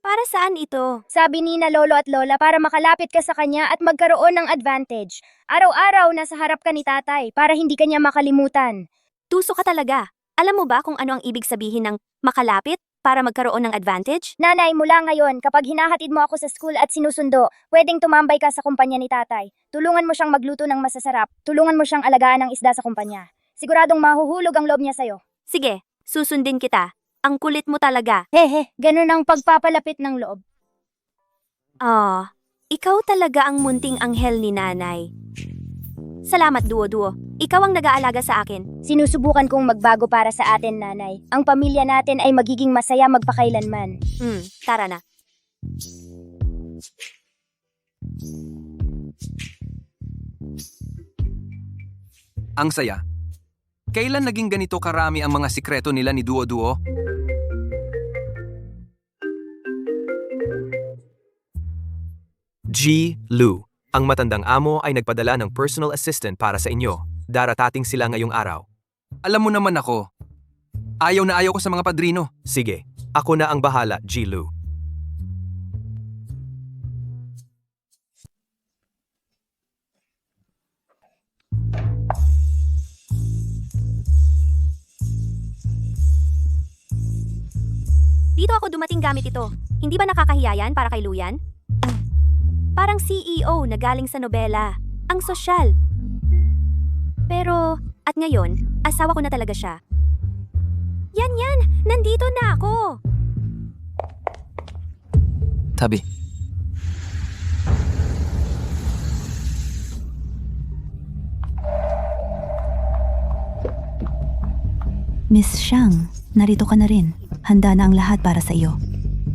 S1: Para saan ito?
S3: Sabi ni na Lolo at Lola para makalapit ka sa kanya at magkaroon ng advantage. Araw-araw nasa harap ka ni tatay para hindi kanya makalimutan.
S1: Tuso ka talaga. Alam mo ba kung ano ang ibig sabihin ng makalapit? Para magkaroon ng advantage?
S3: Nanay, mula ngayon, kapag hinahatid mo ako sa school at sinusundo, pwedeng tumambay ka sa kumpanya ni tatay. Tulungan mo siyang magluto ng masasarap. Tulungan mo siyang alagaan ng isda sa kumpanya. Siguradong mahuhulog ang loob niya sa'yo.
S1: Sige, susundin kita. Ang kulit mo talaga.
S3: Hehe, ganun ang pagpapalapit ng loob.
S1: Ah, ikaw talaga ang munting anghel ni nanay. Salamat, Duo-Duo. Ikaw ang nag-aalaga sa akin.
S3: Sinusubukan kong magbago para sa atin, nanay. Ang pamilya natin ay magiging masaya magpakailanman.
S1: Tara na.
S2: Ang saya. Kailan naging ganito karami ang mga sikreto nila ni Duo-Duo?
S9: G. Lu, ang matandang amo ay nagpadala ng personal assistant para sa inyo. Daratating sila ngayong araw.
S2: Alam mo naman ako. Ayaw na ayaw ko sa mga padrino.
S9: Sige, ako na ang bahala, G. Lu.
S1: Dito ako dumating gamit ito. Hindi ba nakakahiya yan para kay Luyan? Parang CEO na galing sa nobela. Ang sosyal. Pero, at ngayon, asawa ko na talaga siya. Yan! Nandito na ako!
S5: Tabi.
S10: Miss Xiang, narito ka na rin. Handa na ang lahat para sa iyo.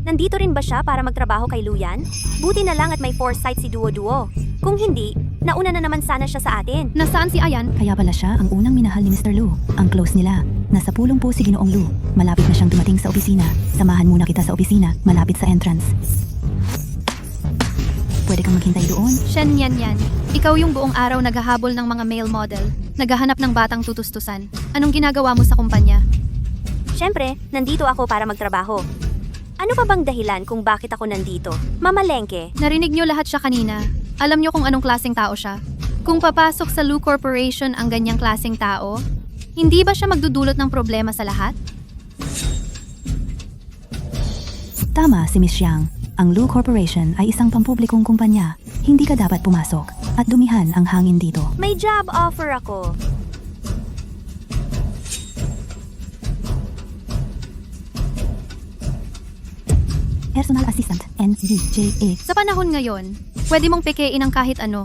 S1: Nandito rin ba siya para magtrabaho kay Luyan? Buti na lang at may foresight si Duo-Duo. Kung hindi, nauna na naman sana siya sa atin.
S8: Nasaan si Ayan?
S10: Kaya pala siya ang unang minahal ni Mr. Lu. Ang close nila. Nasa pulong po si Ginoong Lu. Malapit na siyang dumating sa opisina. Samahan muna kita sa opisina, malapit sa entrance. Pwede kang maghintay doon.
S8: Shen yan. Ikaw yung buong araw naghahabol ng mga male model. Naghahanap ng batang tutustusan. Anong ginagawa mo sa kumpanya?
S1: Siyempre, nandito ako para magtrabaho. Ano pa bang dahilan kung bakit ako nandito? Mamalengke.
S8: Narinig niyo lahat siya kanina. Alam niyo kung anong klaseng tao siya. Kung papasok sa Lu Corporation ang ganyang klaseng tao, hindi ba siya magdudulot ng problema sa lahat?
S10: Tama si Miss Xiang. Ang Lu Corporation ay isang pampublikong kumpanya. Hindi ka dapat pumasok at dumihan ang hangin dito.
S1: May job offer ako.
S10: Personal Assistant, NDJA.
S8: Sa panahon ngayon, pwede mong pekein ang kahit ano.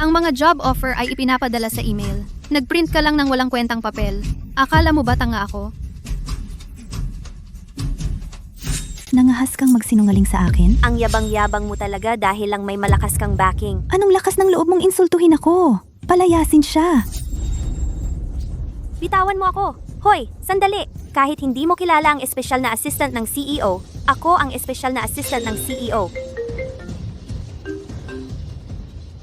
S8: Ang mga job offer ay ipinapadala sa email. Nagprint ka lang ng walang kwentang papel. Akala mo ba tanga ako?
S10: Nangahas kang magsinungaling sa akin?
S1: Ang yabang-yabang mo talaga dahil lang may malakas kang backing.
S10: Anong lakas ng loob mong insultuhin ako? Palayasin siya.
S1: Bitawan mo ako. Hoy, sandali. Kahit hindi mo kilala ang espesyal na assistant ng CEO, ako ang espesyal na assistant ng CEO.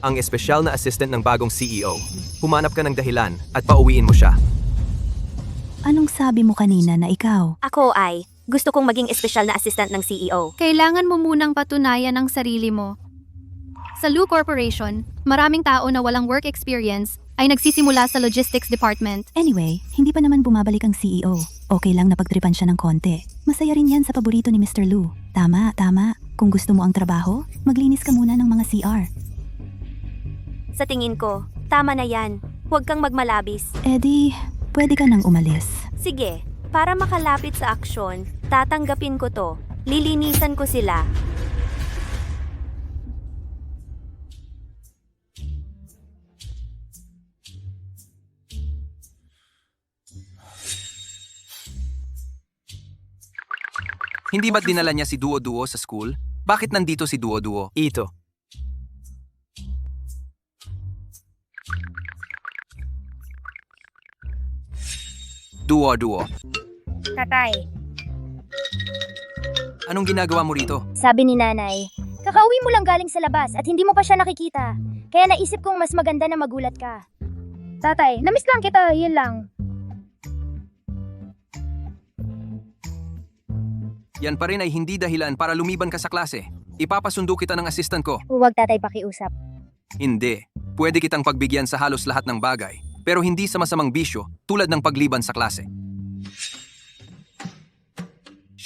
S9: Ang espesyal na assistant ng bagong CEO. Humanap ka ng dahilan at pauwiin mo siya.
S10: Anong sabi mo kanina na ikaw?
S1: Ako ay, gusto kong maging espesyal na assistant ng CEO.
S8: Kailangan mo munang patunayan ang sarili mo. Sa Lu Corporation, maraming tao na walang work experience ay nagsisimula sa logistics department.
S10: Anyway, hindi pa naman bumabalik ang CEO. Okay lang na pagtripan siya ng konti. Masaya rin yan sa paborito ni Mr. Lu. Tama. Kung gusto mo ang trabaho, maglinis ka muna ng mga CR.
S1: Sa tingin ko, tama na yan. Huwag kang magmalabis.
S10: Eddie, pwede ka nang umalis.
S1: Sige, para makalapit sa aksyon, tatanggapin ko to. Lilinisan ko sila.
S2: Hindi ba't dinala niya si Duo-Duo sa school? Bakit nandito si Duo-Duo?
S9: Ito.
S2: Duo-Duo.
S3: Tatay,
S2: Anong ginagawa mo rito?
S3: sabi ni nanay, kakauwi mo lang galing sa labas at hindi mo pa siya nakikita. Kaya naisip kong mas maganda na magulat ka. Tatay, namiss lang kita, yun lang.
S2: Yan pa rin ay hindi dahilan para lumiban ka sa klase. Ipapasundo kita ng assistant ko.
S3: Huwag tatay pakiusap.
S2: Hindi. Pwede kitang pagbigyan sa halos lahat ng bagay, pero hindi sa masamang bisyo tulad ng pagliban sa klase.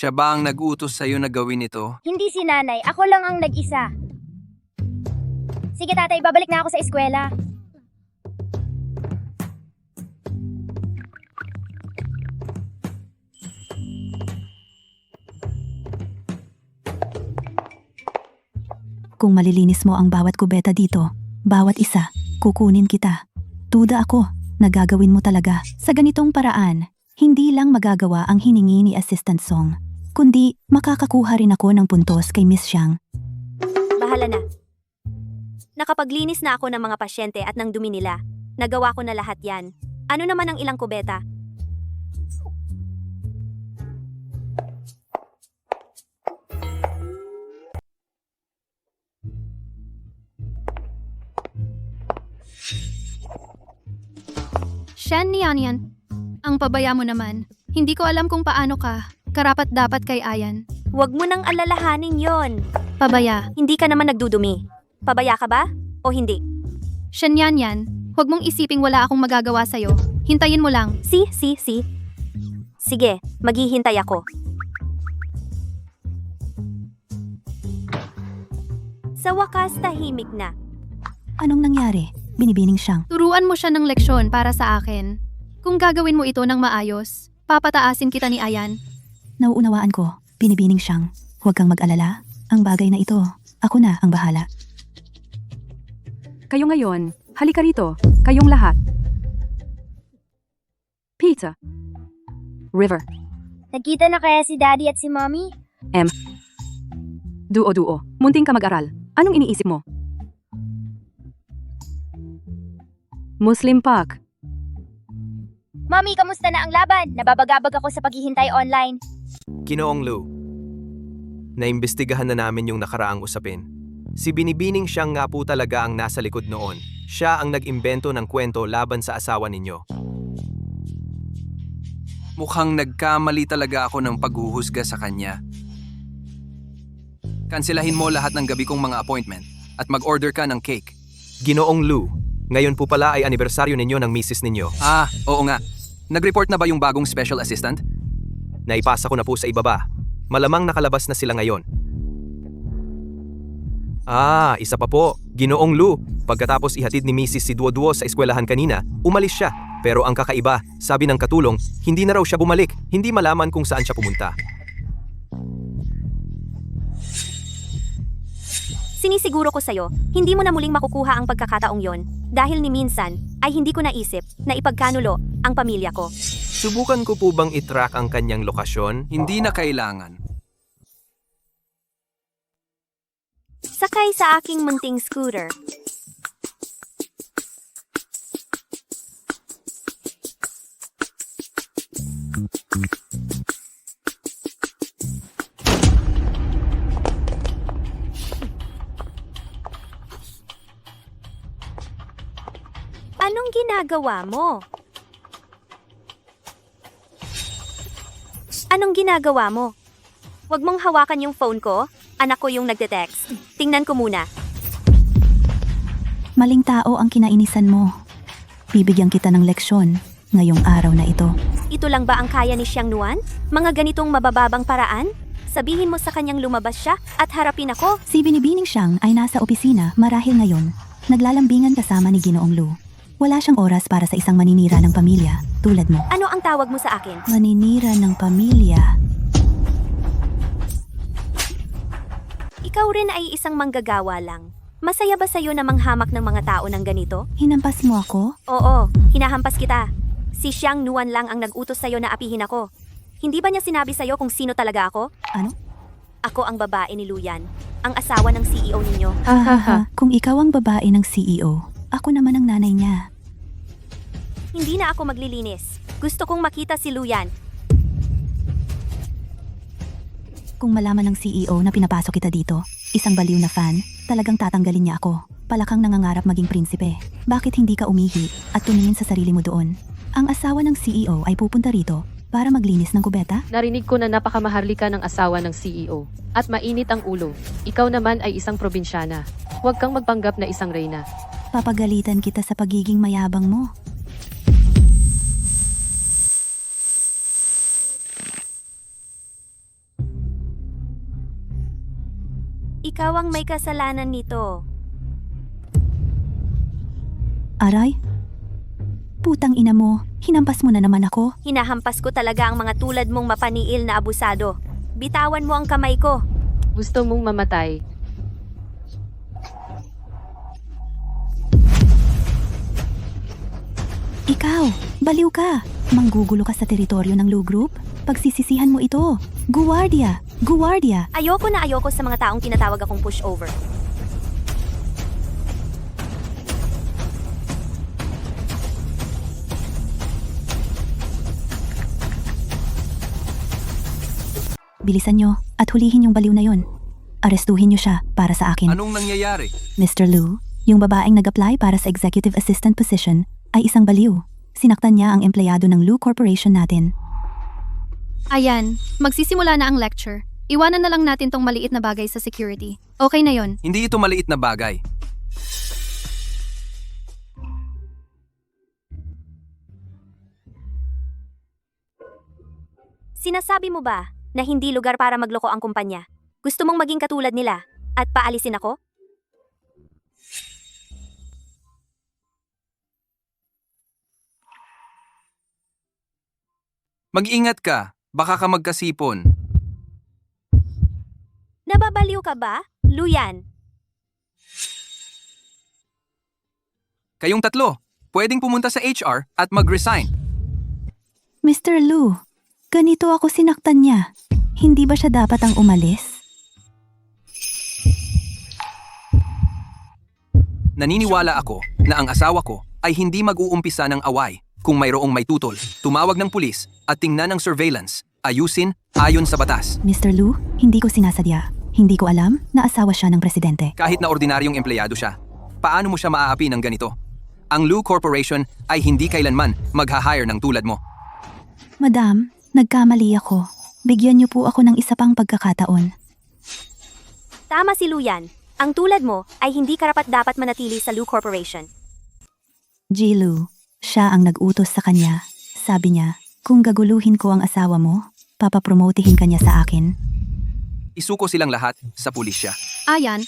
S2: Siya ba ang nag-utos sa'yo na gawin ito?
S3: Hindi si nanay, ako lang ang nag-isa. Sige tatay, babalik na ako sa eskwela.
S10: Kung malilinis mo ang bawat kubeta dito, bawat isa, kukunin kita. Duda ako, nagagawin mo talaga. Sa ganitong paraan, hindi lang magagawa ang hiningi ni Assistant Song, kundi makakakuha rin ako ng puntos kay Miss Xiang.
S1: Bahala na. Nakapaglinis na ako ng mga pasyente at ng dumi nila. Nagawa ko na lahat yan. Ano naman ang ilang kubeta?
S8: Shen Nianyan, ang pabaya mo naman. Hindi ko alam kung paano ka. Karapat dapat kay Ayan.
S1: Huwag mo nang alalahanin yon.
S8: Pabaya.
S1: Hindi ka naman nagdudumi. Pabaya ka ba? O hindi?
S8: Shen Nianyan, huwag mong isiping wala akong magagawa sa'yo. Hintayin mo lang.
S1: Si. Sige, maghihintay ako. Sa wakas, tahimik na.
S10: Anong nangyari? Binibining Xiang.
S8: Turuan mo siya ng leksyon para sa akin. Kung gagawin mo ito ng maayos, papataasin kita ni Ayan.
S10: Nauunawaan ko, binibining Xiang. Huwag kang mag-alala. Ang bagay na ito, ako na ang bahala.
S7: Kayo ngayon, halika rito, kayong lahat. Peter. River.
S3: Nagkita na kaya si daddy at si mommy?
S7: Duo-duo. Munting ka mag-aral. Anong iniisip mo? Muslim Park.
S3: Mommy, kamusta na ang laban? Nababagabag ako sa paghihintay online.
S9: Ginoong Lu, naimbestigahan na namin yung nakaraang usapin. Si Binibining Xiang nga po talaga ang nasa likod noon. Siya ang nag-imbento ng kwento laban sa asawa ninyo.
S2: Mukhang nagkamali talaga ako ng paghuhusga sa kanya. Kanselahin mo lahat ng gabi kong mga appointment at mag-order ka ng cake.
S9: Ginoong Lu, ngayon po pala ay anibersaryo ninyo ng misis ninyo.
S2: Ah, oo nga. Nag-report na ba yung bagong special assistant?
S9: Naipasa ko na po sa ibaba. Malamang nakalabas na sila ngayon. Ah, isa pa po. Ginoong Lu, pagkatapos ihatid ni Mrs. si Duo-Duo sa eskwelahan kanina, umalis siya. Pero ang kakaiba, sabi ng katulong, hindi na raw siya bumalik. Hindi malaman kung saan siya pumunta.
S1: Sinisiguro ko sa'yo, hindi mo na muling makukuha ang pagkakataong yon. Dahil ni minsan, ay hindi ko naisip na ipagkanulo ang pamilya ko.
S9: Subukan ko po bang i-track ang kanyang lokasyon?
S2: Hindi na kailangan.
S1: Sakay sa aking munting scooter. Anong ginagawa mo? Anong ginagawa mo? Huwag mong hawakan yung phone ko. Anak ko yung nagte-text. Tingnan ko muna.
S10: Maling tao ang kinainisan mo. Bibigyan kita ng leksyon ngayong araw na ito.
S1: Ito lang ba ang kaya ni Xiang Nuan? Mga ganitong mabababang paraan? Sabihin mo sa kanyang lumabas siya at harapin ako.
S10: Si Binibining Xiang ay nasa opisina marahil ngayon. Naglalambingan kasama ni Ginoong Lu. Wala siyang oras para sa isang maninira ng pamilya, tulad mo.
S1: Ano ang tawag mo sa akin?
S10: Maninira ng pamilya.
S1: Ikaw rin ay isang manggagawa lang. Masaya ba sa'yo na manghamak ng mga tao ng ganito?
S10: Hinampas mo ako?
S1: Oo, hinahampas kita. Si Xiang Nuan lang ang nag-utos sa'yo na apihin ako. Hindi ba niya sinabi sa'yo kung sino talaga ako?
S10: Ano?
S1: Ako ang babae ni Luyan, ang asawa ng CEO ninyo.
S10: Kung ikaw ang babae ng CEO, ako naman ang nanay niya.
S1: Hindi na ako maglilinis. Gusto kong makita si Luyan.
S10: Kung malaman ng CEO na pinapasok kita dito, isang baliw na fan, talagang tatanggalin niya ako. Palakang nangangarap maging prinsipe. Bakit hindi ka umihi at tumingin sa sarili mo doon? Ang asawa ng CEO ay pupunta rito para maglinis ng kubeta?
S6: Narinig ko na napakamaharlika ng asawa ng CEO. At mainit ang ulo. Ikaw naman ay isang probinsyana. Huwag kang magpanggap na isang reyna.
S10: Papagalitan kita sa pagiging mayabang mo.
S1: Ikaw ang may kasalanan nito.
S10: Aray? Putang ina mo, hinampas mo na naman ako.
S1: Hinahampas ko talaga ang mga tulad mong mapaniil na abusado. Bitawan mo ang kamay ko.
S6: Gusto mong mamatay.
S10: Ikaw, baliw ka. Manggugulo ka sa teritoryo ng Lu Group? Pagsisisihan mo ito. Guardia! Guardia!
S1: Ayoko na ayoko sa mga taong tinatawag akong pushover.
S10: Bilisan nyo at hulihin yung baliw na yon. Arestuhin nyo siya para sa akin.
S2: Anong nangyayari?
S10: Mr. Lu, yung babaeng nag-apply para sa executive assistant position ay isang baliw. Sinaktan niya ang empleyado ng Lu Corporation natin.
S8: Ayan, magsisimula na ang lecture. Iwanan na lang natin tong maliit na bagay sa security. Okay na yon.
S2: Hindi ito maliit na bagay.
S1: Sinasabi mo ba na hindi lugar para magloko ang kumpanya? Gusto mong maging katulad nila at paalisin ako?
S2: Mag-ingat ka, baka ka magkasipon.
S1: Nababaliw ka ba? Luyan.
S2: Kayong tatlo, pwedeng pumunta sa HR at mag-resign.
S10: Mr. Lu, ganito ako sinaktan niya. Hindi ba siya dapat ang umalis?
S2: Naniniwala ako na ang asawa ko ay hindi mag-uumpisa ng away kung mayroong may tutol, tumawag ng pulis at tingnan ng surveillance, ayusin ayon sa batas.
S10: Mr. Lu, hindi ko sinasadya. Hindi ko alam na asawa siya ng presidente.
S2: Kahit na ordinaryong empleyado siya, paano mo siya maaapi ng ganito? Ang Lu Corporation ay hindi kailanman magha-hire ng tulad mo.
S10: Madam, nagkamali ako. Bigyan niyo po ako ng isa pang pagkakataon.
S1: Tama si Luyan. Ang tulad mo ay hindi karapat-dapat manatili sa Lu Corporation.
S10: Ji Lu, siya ang nag-utos sa kanya. Sabi niya, kung gaguluhin ko ang asawa mo, papapromotihin kanya sa akin.
S2: Isuko silang lahat sa pulisya.
S8: Ayan,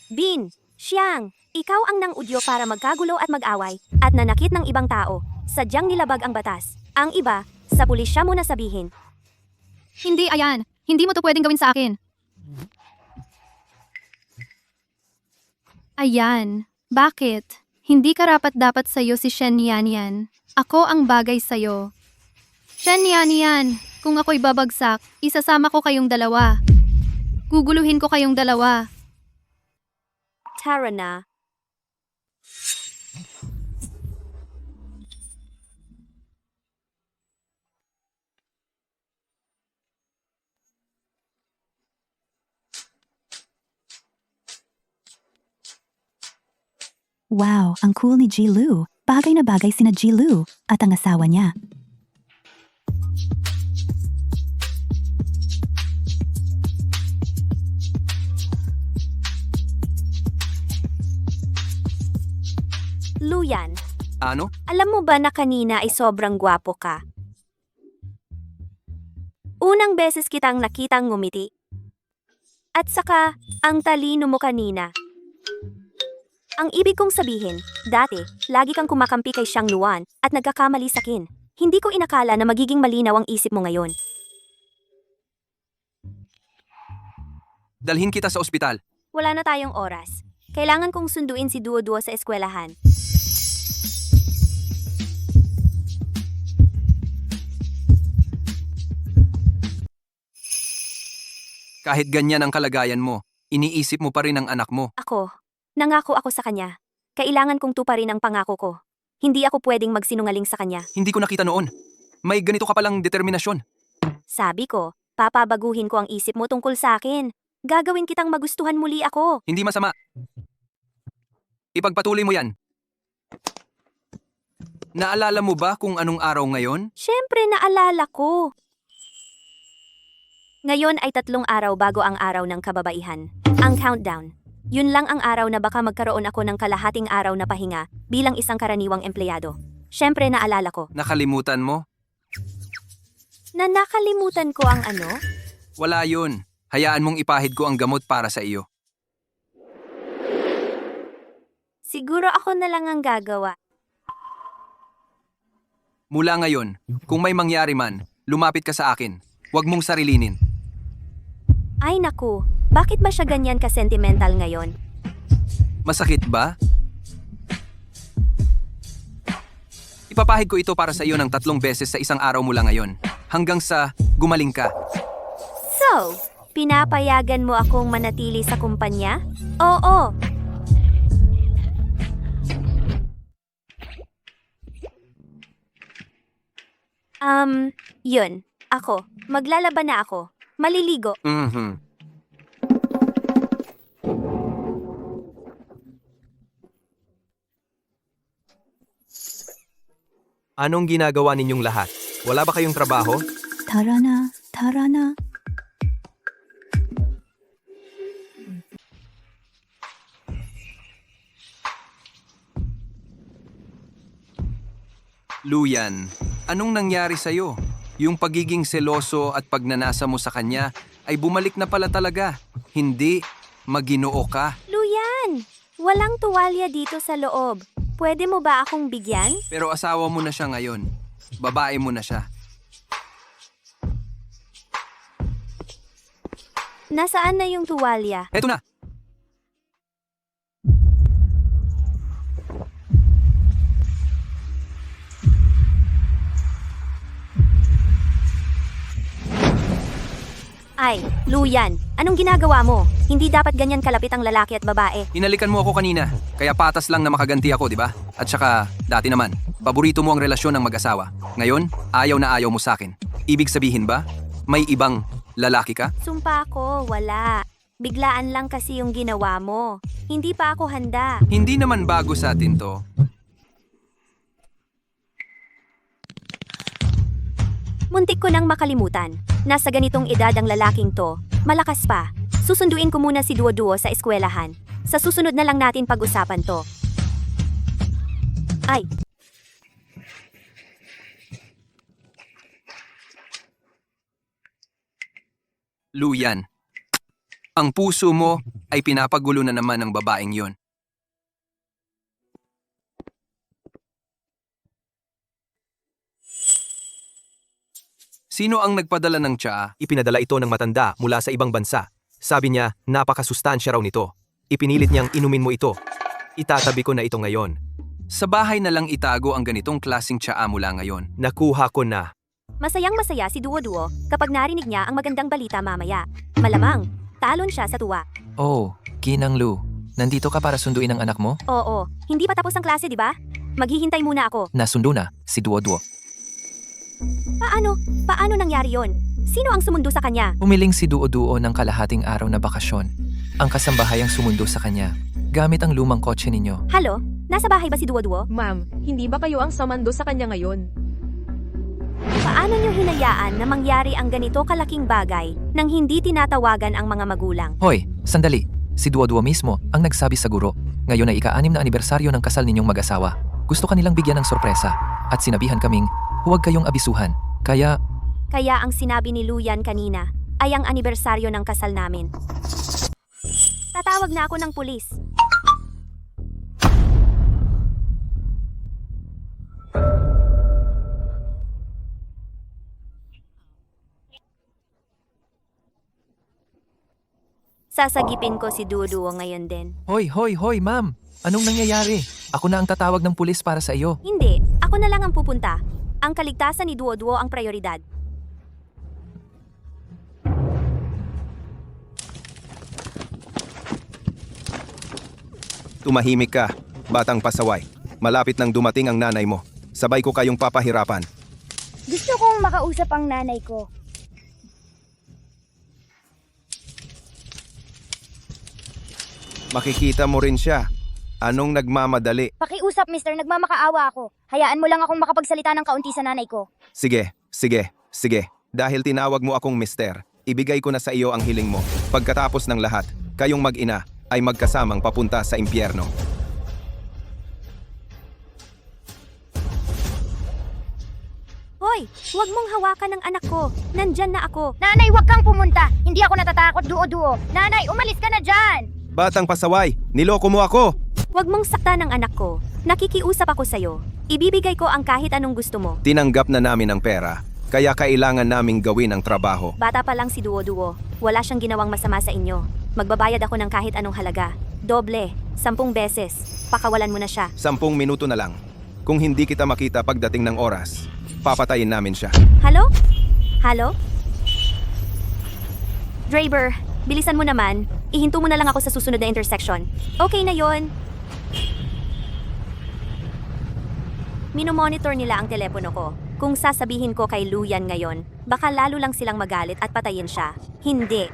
S1: Bin, Xiang, ikaw ang nang-udyo para magkagulo at mag-away at nanakit ng ibang tao. Sadyang nilabag ang batas. Ang iba, sa pulisya mo na sabihin.
S8: hindi ayan. Hindi mo to pwedeng gawin sa akin. Ayan, bakit? Hindi karapat-dapat sa'yo si Shen Yan. Ako ang bagay sa'yo. Shen Yan, kung ako'y babagsak, isasama ko kayong dalawa. Guguluhin ko kayong dalawa.
S1: Tara na.
S10: Wow, ang cool ni Ji Lu. Bagay na bagay sina Ji Lu at ang asawa niya.
S1: Luyan,
S2: Ano?
S1: alam mo ba na kanina ay sobrang gwapo ka? Unang beses kitang nakitang ngumiti. At saka, ang talino mo kanina. Ang ibig kong sabihin, dati, lagi kang kumakampi kay Xiang Luan at nagkakamali sakin. Hindi ko inakala na magiging malinaw ang isip mo ngayon.
S2: Dalhin kita sa ospital.
S1: Wala na tayong oras. Kailangan kong sunduin si Duo-Duo sa eskwelahan.
S2: Kahit ganyan ang kalagayan mo, iniisip mo pa rin ang anak mo.
S1: Ako, nangako ako sa kanya. Kailangan kong tuparin ang pangako ko. Hindi ako pwedeng magsinungaling sa kanya.
S2: Hindi ko nakita noon. May ganito ka palang determinasyon.
S1: Sabi ko, papabaguhin ko ang isip mo tungkol sa akin. Gagawin kitang magustuhan muli ako.
S2: Hindi masama. Ipagpatuloy mo yan. Naalala mo ba kung anong araw ngayon?
S1: Siyempre naalala ko. Ngayon ay 3 araw bago ang araw ng kababaihan. Ang countdown. Yun lang ang araw na baka magkaroon ako ng kalahating araw na pahinga bilang isang karaniwang empleyado. Siyempre naalala ko.
S2: Nakalimutan mo?
S1: Na nakalimutan ko ang ano?
S2: Wala yun. Hayaan mong ipahid ko ang gamot para sa iyo.
S1: Siguro ako na lang ang gagawa.
S2: Mula ngayon, kung may mangyari man, lumapit ka sa akin. Huwag mong sarilinin.
S1: Ay naku, bakit ba siya ganyan ka-sentimental ngayon?
S2: Masakit ba? Ipapahid ko ito para sa iyo ng 3 beses sa isang araw mula ngayon, hanggang sa gumaling ka.
S1: So, pinapayagan mo akong manatili sa kumpanya? Oo. Yun. Ako. Maglalaban na ako. Maliligo.
S9: Anong ginagawa ninyong lahat? Wala ba kayong trabaho?
S10: Tara na, tara na.
S2: Luyan, anong nangyari sa'yo? Yung pagiging seloso at pagnanasa mo sa kanya ay bumalik na pala talaga. Hindi, maginoo ka.
S1: Luyan! Walang tuwalya dito sa loob. Pwede mo ba akong bigyan?
S2: Pero asawa mo na siya ngayon. Babae mo na siya.
S1: Nasaan na yung tuwalya?
S2: Eto na!
S1: Ay, Luyan, anong ginagawa mo? Hindi dapat ganyan kalapit ang lalaki at babae.
S2: Hinalikan mo ako kanina, kaya patas lang na makaganti ako, di ba? At saka, dati naman, paborito mo ang relasyon ng mag-asawa. Ngayon, ayaw na ayaw mo sa akin. Ibig sabihin ba, may ibang lalaki ka?
S1: Sumpa ko, wala. Biglaan lang kasi yung ginawa mo. Hindi pa ako handa.
S2: Hindi naman bago sa atin to.
S1: Muntik ko nang makalimutan. Nasa ganitong edad ang lalaking to. Malakas pa. Susunduin ko muna si Duo-Duo sa eskwelahan. Sa susunod na lang natin pag-usapan to. Ay,
S2: Luyan, ang puso mo ay pinapagulo na naman ng babaeng yon. Sino ang nagpadala ng tsaa?
S9: Ipinadala ito ng matanda mula sa ibang bansa. Sabi niya, napakasustansya raw nito. Ipinilit niyang inumin mo ito. Itatabi ko na ito ngayon.
S2: Sa bahay na lang itago ang ganitong klaseng tsaa mula ngayon.
S9: Nakuha ko na.
S1: masayang-masaya si Duo-Duo kapag narinig niya ang magandang balita mamaya. Malamang, talon siya sa tuwa.
S5: Oh, Ginang Lu, nandito ka para sunduin ang anak mo?
S1: Oo, hindi pa tapos ang klase, di ba? Maghihintay muna ako.
S5: Nasundo na, si Duo-Duo.
S1: Paano nangyari yon? Sino ang sumundo sa kanya?
S5: Umiling si Duo-Duo ng kalahating araw na bakasyon. Ang kasambahay ang sumundo sa kanya, gamit ang lumang kotse ninyo.
S1: Halo? Nasa bahay ba si Duo-Duo?
S4: Ma'am, hindi ba kayo ang samando sa kanya ngayon?
S1: Paano niyo hinayaan na mangyari ang ganito kalaking bagay nang hindi tinatawagan ang mga magulang?
S5: Hoy, sandali. Si Duo-Duo mismo ang nagsabi sa guro. Ngayon ay ika-6 na anibersaryo ng kasal ninyong mag-asawa. Gusto kanilang bigyan ng sorpresa. At sinabihan kaming, huwag kayong abisuhan. Kaya,
S1: Kaya ang sinabi ni Luyan kanina ay ang anibersaryo ng kasal namin. Tatawag na ako ng pulis. Sasagipin ko si Duo-Duo ngayon din.
S5: hoy, ma'am. Anong nangyayari? Ako na ang tatawag ng pulis para sa iyo.
S1: Hindi, ako na lang ang pupunta. Ang kaligtasan ni Duo-Duo ang prioridad.
S9: Tumahimik ka, batang pasaway. Malapit nang dumating ang nanay mo. Sabay ko kayong papahirapan.
S3: Gusto kong makausap ang nanay ko.
S9: Makikita mo rin siya. Anong nagmamadali?
S3: Pakiusap, mister. Nagmamakaawa ako. Hayaan mo lang akong makapagsalita ng kaunti sa nanay ko.
S9: Sige. Dahil tinawag mo akong mister, ibigay ko na sa iyo ang hiling mo. Pagkatapos ng lahat, kayong mag-ina ay magkasamang papunta sa impyerno.
S1: Hoy, huwag mong hawakan ng anak ko. Nandyan na ako.
S3: Nanay, huwag kang pumunta. Hindi ako natatakot, Duo-Duo. Nanay, umalis ka na dyan.
S9: Batang pasaway, niloko mo ako!
S1: Huwag mong saktan ang anak ko. Nakikiusap ako sa'yo. Ibibigay ko ang kahit anong gusto mo.
S9: Tinanggap na namin ang pera, kaya kailangan naming gawin ang trabaho.
S1: Bata pa lang si Duo-Duo. Wala siyang ginawang masama sa inyo. Magbabayad ako ng kahit anong halaga. Doble, 10 beses. Pakawalan mo na siya.
S9: 10 minuto na lang. Kung hindi kita makita pagdating ng oras, papatayin namin siya.
S1: Halo? Halo? Driver, bilisan mo naman. Ihinto mo na lang ako sa susunod na intersection. Okay na yon. Minomonitor nila ang telepono ko. Kung sasabihin ko kay Luyan ngayon, baka lalo lang silang magalit at patayin siya. Hindi.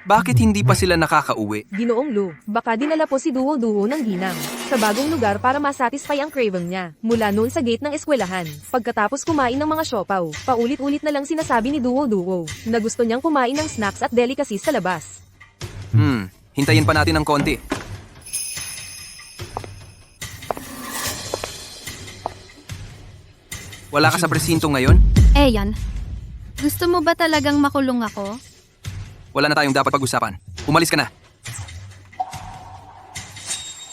S2: Bakit hindi pa sila nakakauwi?
S4: Ginoong Lu, baka dinala po si Duo-Duo ng ginang sa bagong lugar para masatisfy ang craving niya. Mula noon sa gate ng eskwelahan, pagkatapos kumain ng mga siopaw, paulit-ulit na lang sinasabi ni Duo-Duo na gusto niyang kumain ng snacks at delicacies sa labas.
S2: Hintayin pa natin ng konti. Wala ka sa presinto ngayon?
S8: Ayan. Gusto mo ba talagang makulong ako?
S2: Wala na tayong dapat pag-usapan. Umalis ka na.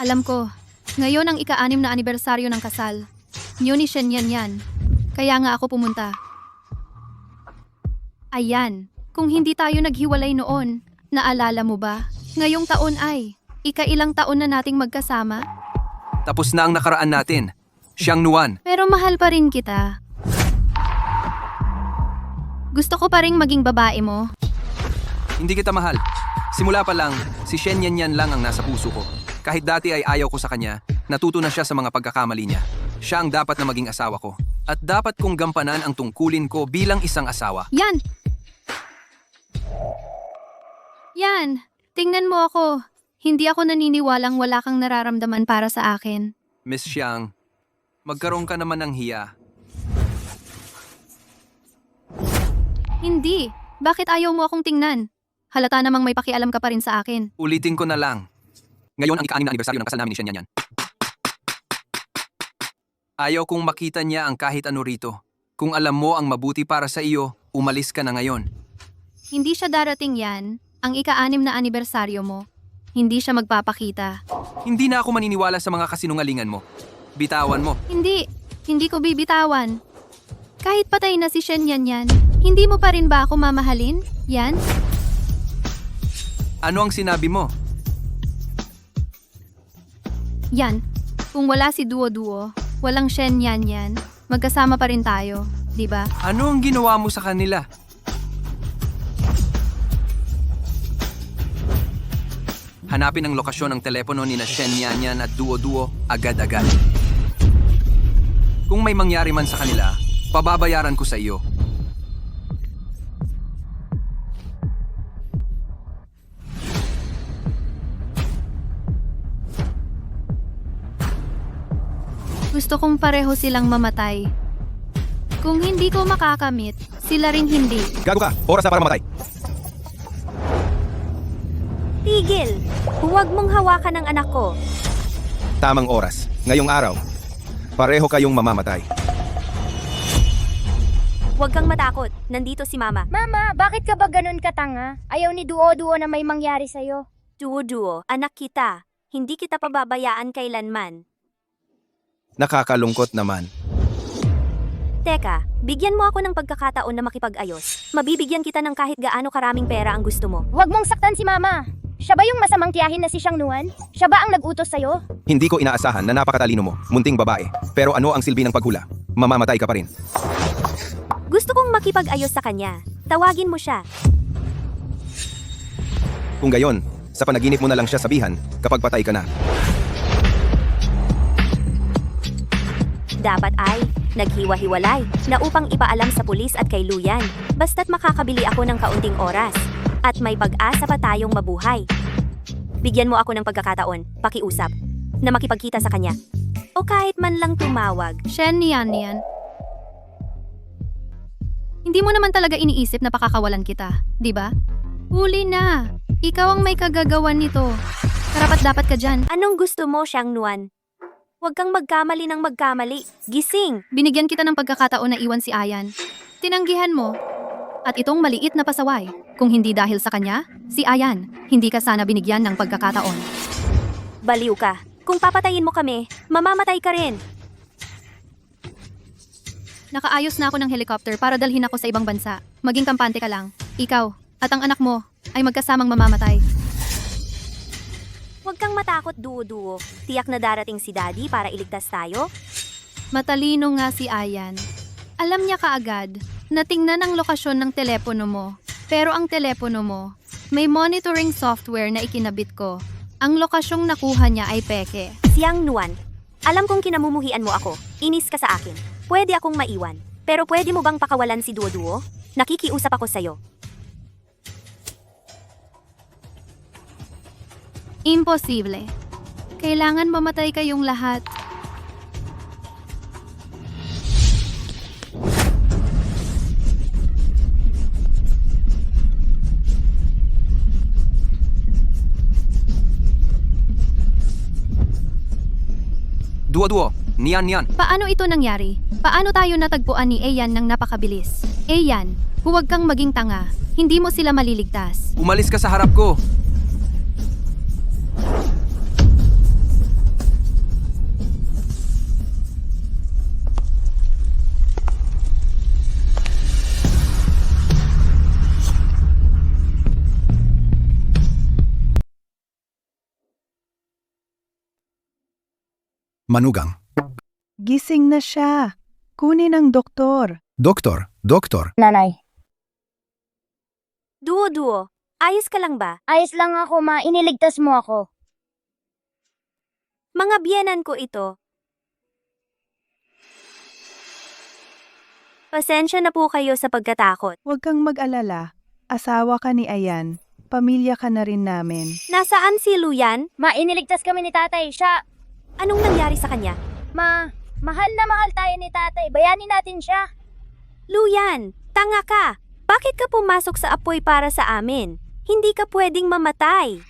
S8: Alam ko, ngayon ang ika-6 na anibersaryo ng kasal. Niyo ni Shen yan. Kaya nga ako pumunta. Ayan, kung hindi tayo naghiwalay noon, naalala mo ba? Ngayong taon ay, ika-ilang taon na nating magkasama?
S2: Tapos na ang nakaraan natin. Siyang Nuan.
S8: Pero mahal pa rin kita. Gusto ko pa ring maging babae mo.
S2: Hindi kita mahal. Simula pa lang, si Shen Yan lang ang nasa puso ko. Kahit dati ay ayaw ko sa kanya, natuto na siya sa mga pagkakamali niya. Siya ang dapat na maging asawa ko. At dapat kong gampanan ang tungkulin ko bilang isang asawa.
S8: Yan! Yan! Tingnan mo ako. Hindi ako naniniwalang wala kang nararamdaman para sa akin.
S2: Miss Xiang, magkaroon ka naman ng hiya.
S8: Hindi. Bakit ayaw mo akong tingnan? Halata namang may pakialam ka pa rin sa akin.
S2: Ulitin ko na lang. Ngayon ang ika-6 na anibersaryo ng kasal namin ni Shen Yan. Ayaw kong makita niya ang kahit ano rito. Kung alam mo ang mabuti para sa iyo, umalis ka na ngayon.
S8: Hindi siya darating yan. Ang ika-6 na anibersaryo mo. Hindi siya magpapakita.
S2: Hindi na ako maniniwala sa mga kasinungalingan mo. Bitawan mo.
S8: Hindi. Hindi ko bibitawan. Kahit patay na si Shen Yan, hindi mo pa rin ba ako mamahalin? Yan?
S2: Ano ang sinabi mo?
S8: Yan. Kung wala si Duo-Duo, walang Shen Yan, magkasama pa rin tayo. Di ba?
S2: Ano ang ginawa mo sa kanila? Hanapin ang lokasyon ng telepono ni na Shen Yan at Duo-Duo agad-agad. Kung may mangyari man sa kanila, pababayaran ko sa iyo.
S8: Gusto kong pareho silang mamatay. Kung hindi ko makakamit, sila rin hindi.
S9: Gago ka! Oras na para mamatay!
S1: Tigil! Huwag mong hawakan ang anak ko.
S9: Tamang oras. Ngayong araw, pareho kayong mamamatay.
S1: Huwag kang matakot. Nandito si Mama.
S3: Mama, bakit ka ba ganun katanga? Ayaw ni Duo-Duo na may mangyari sa'yo.
S1: Duo-Duo, anak kita. Hindi kita pababayaan kailanman.
S9: Nakakalungkot naman.
S1: Teka, bigyan mo ako ng pagkakataon na makipag-ayos. Mabibigyan kita ng kahit gaano karaming pera ang gusto mo.
S3: Huwag mong saktan si Mama. Siya ba yung masamang tiyahin na si Xiang Nuan? Siya ba ang nag-utos sa'yo?
S9: Hindi ko inaasahan na napakatalino mo, munting babae. Pero ano ang silbi ng paghula? Mamamatay ka pa rin.
S1: Gusto kong makipag-ayos sa kanya. Tawagin mo siya.
S9: Kung gayon, sa panaginip mo na lang siya sabihan kapag patay ka na.
S1: Dapat ay naghiwa-hiwalay na upang ipaalam sa pulis at kay Luyan. Basta't makakabili ako ng kaunting oras. At may pag-asa pa tayong mabuhay. Bigyan mo ako ng pagkakataon, pakiusap, na makipagkita sa kanya. O kahit man lang tumawag.
S8: Shen Yan. Hindi mo naman talaga iniisip na pakakawalan kita, di ba? Huli na! Ikaw ang may kagagawan nito. Karapat-dapat ka dyan.
S1: Anong gusto mo, Xiang Nuan? Huwag kang magkamali ng magkamali. Gising!
S8: Binigyan kita ng pagkakataon na iwan si Ayan. Tinanggihan mo. At itong maliit na pasaway. Kung hindi dahil sa kanya, si Ayan, hindi ka sana binigyan ng pagkakataon.
S1: Baliw ka. Kung papatayin mo kami, mamamatay ka rin.
S8: Nakaayos na ako ng helicopter para dalhin ako sa ibang bansa. Maging kampante ka lang. Ikaw at ang anak mo ay magkasamang mamamatay.
S1: Huwag kang matakot, duo-duo. Tiyak na darating si Daddy para iligtas tayo.
S8: Matalino nga si Ayan. Alam niya kaagad na tingnan ang lokasyon ng telepono mo. Pero ang telepono mo, may monitoring software na ikinabit ko. Ang lokasyong nakuha niya ay peke.
S1: Siang Nuan, alam kong kinamumuhian mo ako. Inis ka sa akin. Pwede akong maiwan. Pero pwede mo bang pakawalan si Duo-Duo? Nakikiusap ako sa'yo.
S8: Imposible. Kailangan mamatay kayong lahat.
S2: Duo-duo, niyan.
S8: Paano ito nangyari? Paano tayo natagpuan ni Ayan ng napakabilis? Ayan, huwag kang maging tanga. Hindi mo sila maliligtas.
S2: Umalis ka sa harap ko.
S11: Manugang.
S12: Gising na siya. Kunin ang doktor.
S11: Doktor.
S3: Nanay,
S1: Duo-Duo, ayos ka lang ba?
S3: ayos lang ako ma, iniligtas mo ako.
S1: Mga biyenan ko ito. Pasensya na po kayo sa pagkatakot.
S12: Huwag kang mag-alala. Asawa ka ni Ayan. Pamilya ka na rin namin.
S1: Nasaan si Luyan?
S3: Ma, iniligtas kami ni tatay. Siya,
S1: Anong nangyari sa kanya?
S3: mahal na mahal tayo ni tatay. Bayanin natin siya.
S1: Luyan, tanga ka. Bakit ka pumasok sa apoy para sa amin? Hindi ka pwedeng mamatay.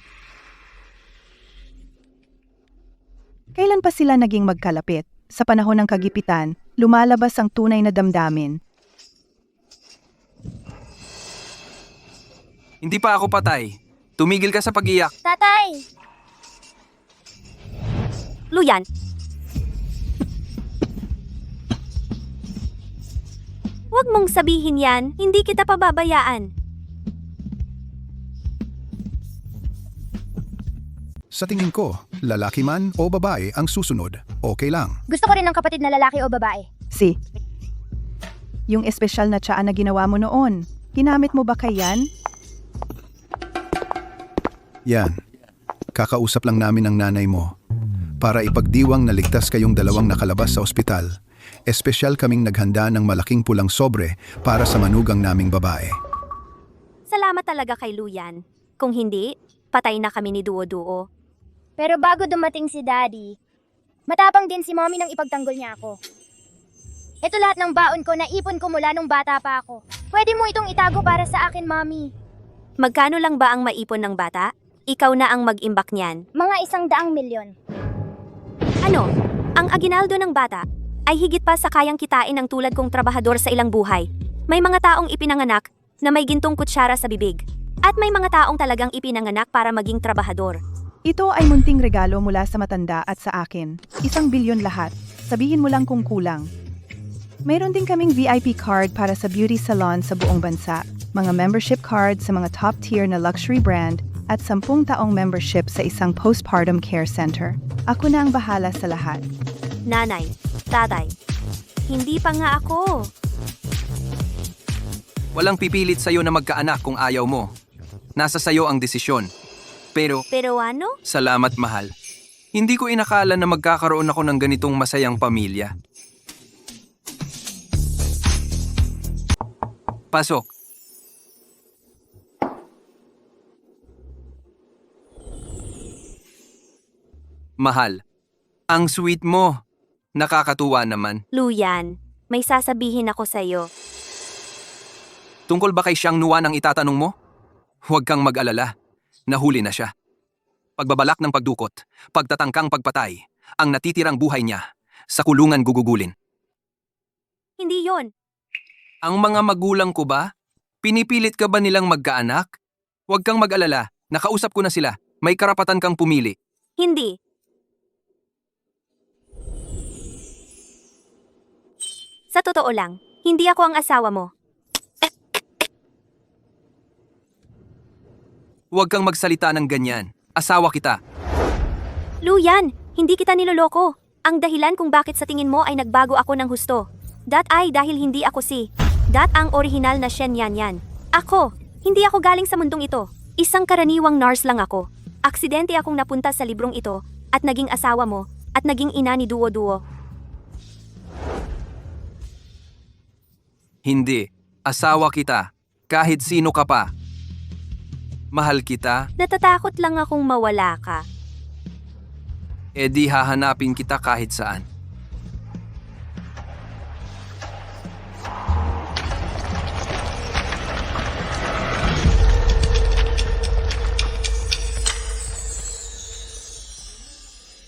S12: Kailan pa sila naging magkalapit? Sa panahon ng kagipitan, lumalabas ang tunay na damdamin.
S2: Hindi pa ako patay. Tumigil ka sa pag-iyak.
S3: Tatay!
S1: Luyan. Huwag mong sabihin yan, hindi kita pababayaan.
S11: Sa tingin ko, lalaki man o babae ang susunod, okay lang.
S3: Gusto ko rin ng kapatid na lalaki o babae.
S12: Si. Yung espesyal na tsaa na ginawa mo noon, ginamit mo ba kay Yan?
S11: Yan. Kakausap lang namin ang nanay mo. Para ipagdiwang na ligtas kayong dalawang nakalabas sa ospital, espesyal kaming naghanda ng malaking pulang sobre para sa manugang naming babae.
S1: Salamat talaga kay Luyan. Kung hindi, patay na kami ni Duo-Duo.
S3: Pero bago dumating si Daddy, matapang din si Mommy nang ipagtanggol niya ako. Ito lahat ng baon ko na ipon ko mula nung bata pa ako. Pwede mo itong itago para sa akin, Mommy.
S1: Magkano lang ba ang maipon ng bata? Ikaw na ang mag-imbak niyan.
S3: Mga 100 milyon.
S1: Ano? Ang aginaldo ng bata ay higit pa sa kayang kitain ng tulad kong trabahador sa ilang buhay. May mga taong ipinanganak na may gintong kutsara sa bibig. At may mga taong talagang ipinanganak para maging trabahador.
S12: Ito ay munting regalo mula sa matanda at sa akin. 1 bilyon lahat. Sabihin mo lang kung kulang. Mayroon din kaming VIP card para sa beauty salon sa buong bansa, mga membership card sa mga top tier na luxury brand, at 10 taong membership sa isang postpartum care center. Ako na ang bahala sa lahat.
S1: Nanay, tatay, hindi pa nga ako.
S2: Walang pipilit sa'yo na magkaanak kung ayaw mo. Nasa sayo ang desisyon. Pero,
S1: Pero ano?
S2: salamat mahal. Hindi ko inakala na magkakaroon ako ng ganitong masayang pamilya. Pasok. Mahal, ang sweet mo. Nakakatuwa naman.
S1: Luyan, may sasabihin ako sa'yo.
S2: Tungkol ba kay Xiang Nuan ang itatanong mo? Huwag kang mag-alala. Nahuli na siya. Pagbabalak ng pagdukot, pagtatangkang pagpatay, ang natitirang buhay niya, sa kulungan gugugulin.
S1: Hindi yon.
S2: Ang mga magulang ko ba? Pinipilit ka ba nilang magkaanak? Huwag kang mag-alala, nakausap ko na sila. May karapatan kang pumili.
S1: Hindi. Sa totoo lang, hindi ako ang asawa mo.
S2: Huwag kang magsalita ng ganyan. Asawa kita.
S1: Luyan, hindi kita niloloko. Ang dahilan kung bakit sa tingin mo ay nagbago ako ng husto. Dat ay dahil hindi ako si. Dat ang orihinal na Shen Yan Yan. Ako, hindi ako galing sa mundong ito. Isang karaniwang nurse lang ako. Aksidente akong napunta sa librong ito at naging asawa mo at naging ina ni Duo Duo.
S2: Hindi. Asawa kita. Kahit sino ka pa. Mahal kita,
S1: Natatakot lang akong mawala ka.
S2: e di hahanapin kita kahit saan.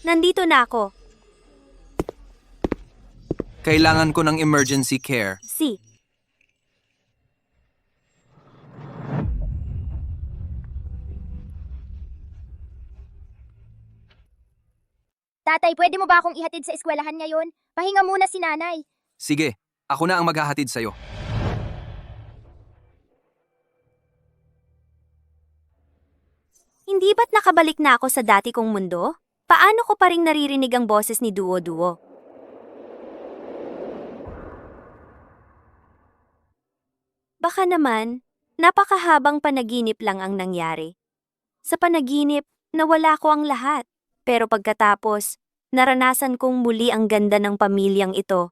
S1: Nandito na ako.
S2: Kailangan ko ng emergency care.
S1: Si.
S3: Tatay, pwede mo ba akong ihatid sa eskwelahan ngayon? Pahinga muna si nanay.
S2: Sige, ako na ang maghahatid sa'yo.
S1: Hindi ba't nakabalik na ako sa dati kong mundo? Paano ko pa ring naririnig ang boses ni Duo Duo? Baka naman, napakahabang panaginip lang ang nangyari. Sa panaginip, nawala ko ang lahat. Pero pagkatapos, naranasan kong muli ang ganda ng pamilyang ito.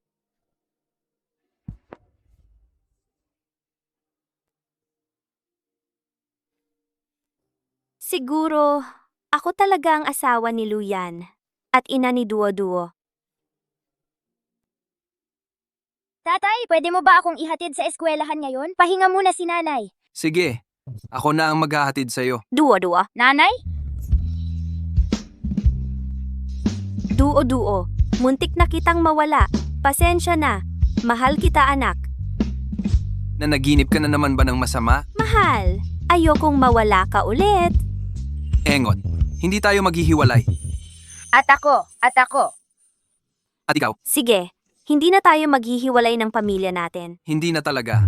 S1: Siguro, ako talaga ang asawa ni Luyan at ina ni Duo Duo.
S3: Tatay, pwede mo ba akong ihatid sa eskwelahan ngayon? Pahinga muna si nanay.
S2: Sige, ako na ang maghahatid sa'yo.
S1: Duo Duo.
S3: Nanay?
S1: Duo Duo. Muntik na kitang mawala. Pasensya na. Mahal kita anak.
S2: Nanaginip ka na naman ba ng masama?
S1: Mahal. Ayokong mawala ka ulit.
S2: Engot, hindi tayo maghihiwalay.
S3: At ako.
S2: At ikaw,
S1: Sige, hindi na tayo maghihiwalay ng pamilya natin.
S2: hindi na talaga.